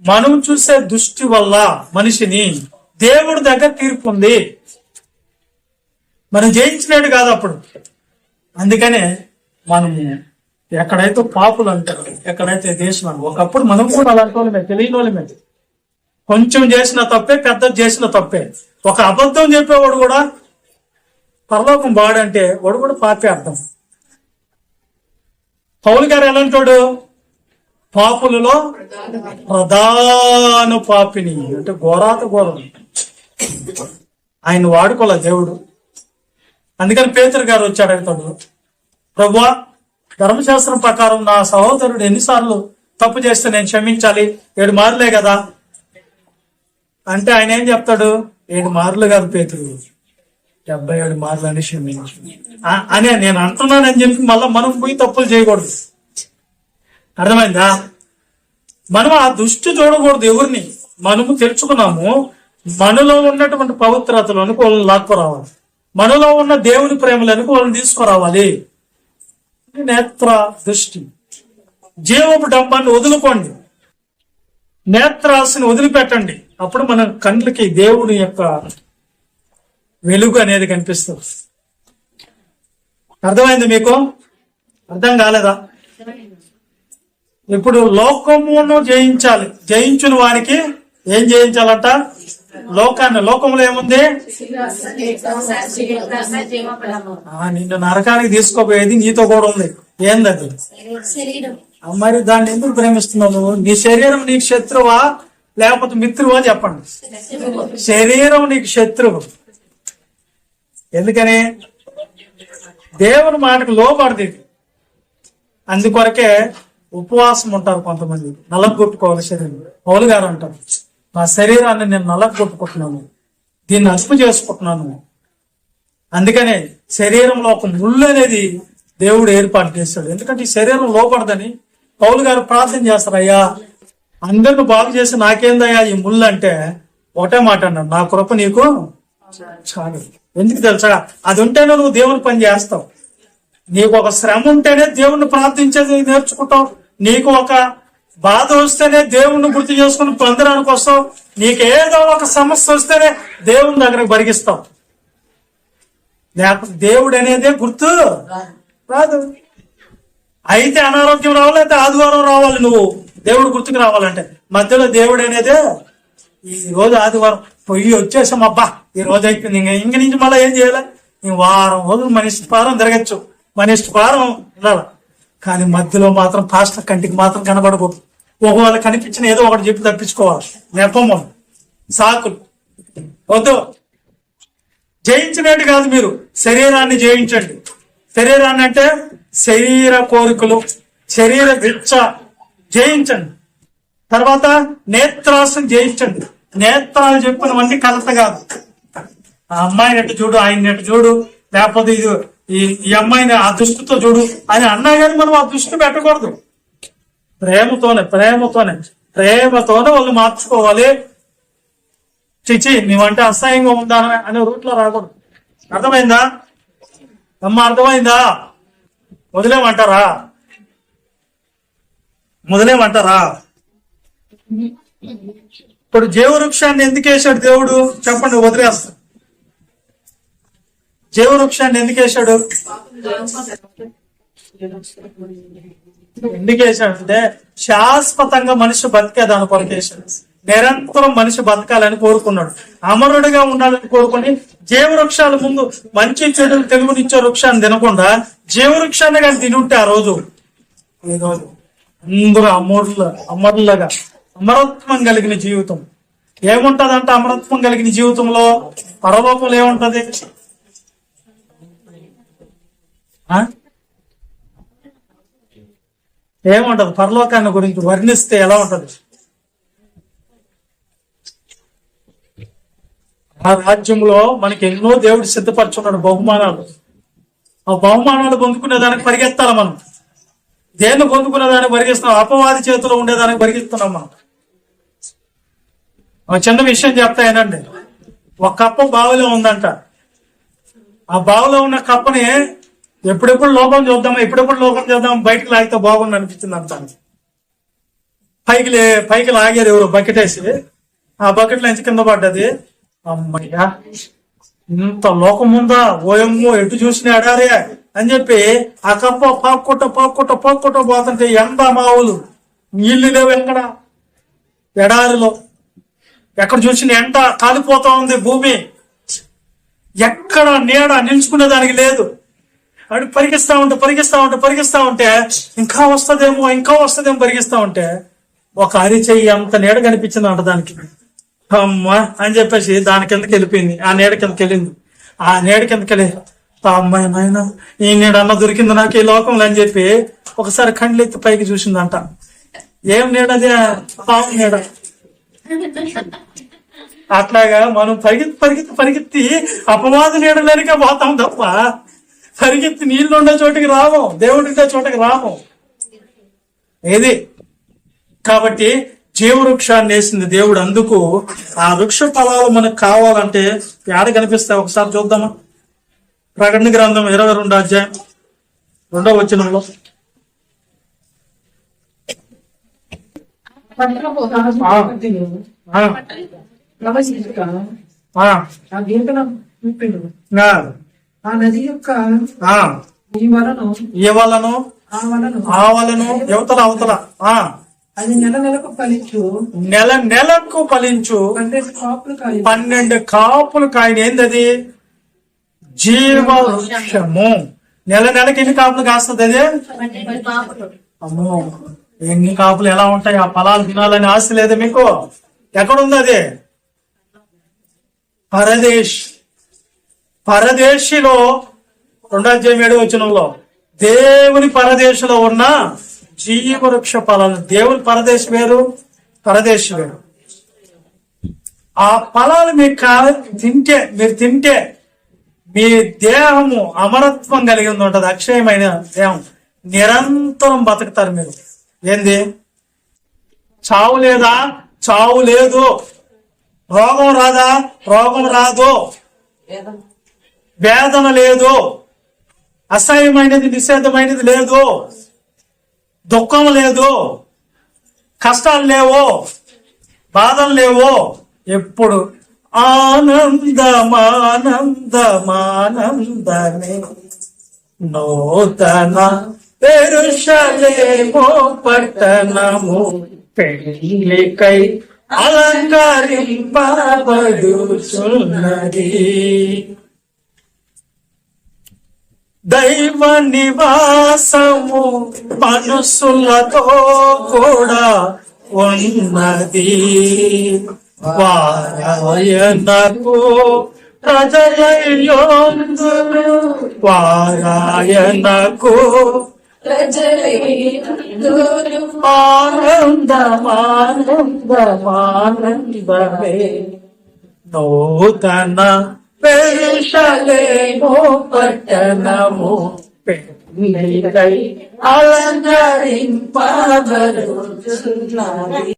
మనం చూసే దృష్టి వల్ల మనిషిని దేవుడి దగ్గర తీర్పు ఉంది. మనం జయించినట్టు కాదు అప్పుడు. అందుకనే మనం ఎక్కడైతే పాపులు అంటారు, ఎక్కడైతే దేశం అంటారు. ఒకప్పుడు మనం కూడా అలాంటి వాళ్ళమే, తెలియని వాళ్ళమే. కొంచెం చేసిన తప్పే, పెద్దది చేసిన తప్పే. ఒక అబద్ధం చెప్పేవాడు కూడా పరలోకం బాడంటే వాడు కూడా పాపే అర్థం. పౌలు గారు ఎలాంటాడు? పాపులలో ప్రధాన పాపిని అంటే ఘోరం. ఆయన వాడుకోలే దేవుడు. అందుకని పేతురు గారు వచ్చాడు, అడుగుతాడు, ప్రభువా ధర్మశాస్త్రం ప్రకారం నా సహోదరుడు ఎన్నిసార్లు తప్పు చేస్తే నేను క్షమించాలి? 7 మార్లే కదా అంటే ఆయన ఏం చెప్తాడు? 7 మార్లు కాదు పేతురు, 77 మార్లు అని క్షమించు అనే నేను అంటున్నానని చెప్పి మళ్ళీ మనం పోయి తప్పులు చేయకూడదు. అర్థమైందా? మనం ఆ దృష్టి చూడకూడదు ఎవరిని. మనము తెలుసుకున్నాము, మనలో ఉన్నటువంటి పవిత్రతలను వాళ్ళని లాక్కురావాలి, మనలో ఉన్న దేవుని ప్రేమలను వాళ్ళని తీసుకురావాలి. నేత్ర దృష్టి. జీవపు డంబాన్ని వదులుకోండి, నేత్రాశని వదిలిపెట్టండి. అప్పుడు మన కండ్లకి దేవుని యొక్క వెలుగు అనేది కనిపిస్తుంది. అర్థమైంది మీకు? అర్థం కాలేదా? ఇప్పుడు లోకమును జయించాలి. జయించిన వానికి ఏం జయించాలంట? లోకంలో ఏముంది? నిన్ను నరకానికి తీసుకోపోయేది నీతో కూడా ఉంది. ఏందది? మరి దాన్ని ఎందుకు ప్రేమిస్తున్నావు నువ్వు? నీ శరీరం నీకు శత్రువా లేకపోతే మిత్రువా చెప్పండి. శరీరం నీకు శత్రువు. ఎందుకని? దేవుని మాటకు లోపడది. అందుకొరకే ఉపవాసం ఉంటారు కొంతమంది, నలగొట్టుకోవాలి శరీరం. పౌలు గారు అంటారు, నా శరీరాన్ని నేను నలగొట్టుకుంటున్నాను, దీన్ని అదుపు చేసుకుంటున్నాను. అందుకనే శరీరంలో ఒక ముళ్ళు అనేది దేవుడు ఏర్పాటు చేస్తాడు. ఎందుకంటే ఈ శరీరం లోపడదని పౌలు గారు ప్రార్థన చేస్తారు, అయ్యా అందరిని బాగు చేసి నాకేందయ్యా ఈ ముళ్ళు అంటే ఒకటే మాట అన్నాడు, నా కృప నీకు చాలు. ఎందుకు తెలుసా? అది ఉంటేనే నువ్వు దేవుని పని చేస్తావు. నీకు ఒక శ్రమ ఉంటేనే దేవుణ్ణి ప్రార్థించేది నేర్చుకుంటావు. నీకు ఒక బాధ వస్తేనే దేవుణ్ణి గుర్తు చేసుకుని పొందడానికి వస్తావు. నీకేదో ఒక సమస్య వస్తేనే దేవుని దగ్గరకు బరిగిస్తావు. లేకపోతే దేవుడు అనేదే గుర్తు రాదు. అయితే అనారోగ్యం రావాలి, అయితే ఆదివారం రావాలి. నువ్వు దేవుడు గుర్తుకు రావాలంటే మధ్యలో దేవుడు అనేదే ఈ రోజు ఆదివారం పొయ్యి వచ్చేసాం, అబ్బా ఈ రోజు అయిపోయింది, ఇంక నుంచి మళ్ళీ ఏం చేయాలి? వారం రోజులు మన ఇష్టపారం తిరగచ్చు, మన ఇష్టపారం వెళ్ళాలి. కానీ మధ్యలో మాత్రం పాస్టర్ కంటికి మాత్రం కనబడకూడదు. ఒకవేళ కనిపించిన ఏదో ఒకటి చెప్పి తప్పించుకోవాలి. నెపము, సాకులు వద్దు. జయించినట్టు కాదు, మీరు శరీరాన్ని జయించండి. శరీరాన్ని అంటే శరీర కోరికలు, శరీర విచ్చ జయించండి. తర్వాత నేత్రాలను జయించండి. నేత్రాలు చెప్పినవన్నీ కలత కాదు. ఆ అమ్మాయిని ఎట్టు చూడు, ఆయన ఎట్టు చూడు, లేకపోతే ఇది ఈ అమ్మాయిని ఆ దృష్టితో చూడు అని అన్నా కానీ మనం ఆ దృష్టి పెట్టకూడదు. ప్రేమతోనే వాళ్ళు మార్చుకోవాలి. చిచి నీవంటే అసహ్యంగా ఉందా అనే రూట్లో రాకూడదు. అర్థమైందా అమ్మ? అర్థమైందా? వదిలేమంటారా? ఇప్పుడు జీవవృక్షాన్ని ఎందుకు వేశాడు దేవుడు చెప్పండి, వదిలేస్తా. జీవవృక్షాన్ని ఎందుకు వేశాడు? ఎందుకు వేశాడంటే శాశ్వతంగా మనిషి బతికేదాని కొరకు వేశాడు. నిరంతరం మనిషి బతకాలని కోరుకున్నాడు, అమరుడిగా ఉండాలని కోరుకుని జీవవృక్షాల ముందు మంచి చెడులు తెలుగునిచ్చే వృక్షాన్ని తినకుండా జీవవృక్షాన్ని కానీ తినుంటే ఆ రోజు అందరూ అమరులుగా అమరత్వం కలిగిన జీవితం ఏముంటదంట అమరత్వం కలిగిన జీవితంలో? పరలోకంలో ఏముంటది? ఏముంటది? పరలోకాన్ని గురించి వర్ణిస్తే ఎలా ఉంటది? ఆ రాజ్యంలో మనకి ఎన్నో దేవుడు సిద్ధపరచున్నాడు బహుమానాలు. ఆ బహుమానాలు పొందుకునే దానికి పరిగెత్తాలి మనం. దేన్ని పొందుకునే దానికి పరిగెస్తున్నాం? అపవాది చేతిలో ఉండేదానికి పరిగెత్తున్నాం మనం. ఒక చిన్న విషయం చెప్తాయనండి. ఒక కప్ప బావిలో ఉందంట. ఆ బావిలో ఉన్న కప్పని ఎప్పుడెప్పుడు లోకం చూద్దాం బయటకు లాగితే బాగుండు అనిపించింది అంత. పైకి లాగారు ఎవరు బకెట్ వేసి, ఆ బకెట్ నుంచి కింద పడ్డది. అమ్మయ్యా, ఇంత లోకం ఉందా, ఓయమ్మో ఎటు చూసిన ఎడారే అని చెప్పి ఆ కప్ప పాక్కుంట పోతుంటే ఎండ మావులు, నీళ్లు లేవు ఎక్కడ, ఎడారిలో ఎక్కడ చూసిన ఎండ కాలిపోతా ఉంది భూమి, ఎక్కడ నీడ నిలుచుకునే దానికి లేదు. అటు పరిగిస్తా ఉంటే ఇంకా వస్తుందేమో పరిగిస్తా ఉంటే ఒక అరిచెయ్యి అంత నీడ కనిపించింది అంట దానికి. అమ్మా అని చెప్పేసి దాని కిందకి వెళ్ళిపోయింది. ఆ నీడ కిందకి వెళ్ళింది. ఆ నీడ కిందకి వెళ్ళి అమ్మాయి నాయన ఈ నీడ అన్న దొరికింది నాకు ఈ లోకంలో అని చెప్పి ఒకసారి కండ్లెత్తి పైకి చూసిందంట. ఏం నీడది? పాము నీడ. అట్లాగా మనం పరిగెత్తి అపవాదు నీడలేనికే పోతాం తప్ప పరిగెత్తి నీళ్లు ఉండే చోటికి రాము, దేవుడు ఉండే చోటికి రాము. ఏది కాబట్టి జీవవృక్షాన్ని వేసింది దేవుడు. అందుకు ఆ వృక్ష ఫలాలు మనకు కావాలంటే ఏడ కనిపిస్తాయి ఒకసారి చూద్దామా? ప్రకటన గ్రంథం 22వ అధ్యాయం 2వ వచనంలో. ఆ నది యొక్క ఆవలను అవతల అది నెలకు ఫలించు, నెలకు ఫలించు 12 కాపులు కాయని. ఏందది? జీవవృక్షము. నెలకి ఎన్ని కాపులు కాస్తుంది అది? అమ్మో, ఎన్ని కాపులు ఎలా ఉంటాయి? ఆ ఫలాలు తినాలని ఆశ లేదు మీకు? ఎక్కడుంది అది? పరదేశిలో 2వ అధ్యాయం 7వ వచనంలో దేవుని పరదేశంలో ఉన్న జీవవృక్ష ఫలాలు. దేవుని పరదేశం వేరు, పరదేశం వేరు. ఆ ఫలాలు మీరు తింటే మీ దేహము అమరత్వం కలిగి ఉంటది. అక్షయమైన దేహం, నిరంతరం బతుకుతారు మీరు. ఏంది? చావు లేదా? చావు లేదు. రోగం రాదా? రోగం రాదు. వేదన లేదు. అసహ్యమైనది నిషేధమైనది లేదు. దుఃఖం లేదు. కష్టాలు లేవు. బాధలు లేవు. ఎప్పుడు ఆనందమే నూతన యెరూషలేము పట్టణము పెళ్లికై అలంకరింపబడుచున్నది. దైవ నివాసము మనుషులతో కూడా ఉన్నది. వారాయనకు ప్రజలయ్యుందురు, వారాయనకు ఆనందమే నూతన యెరూషలేము పట్టణము పెళ్లికై అలంకరింపబడుచున్నది.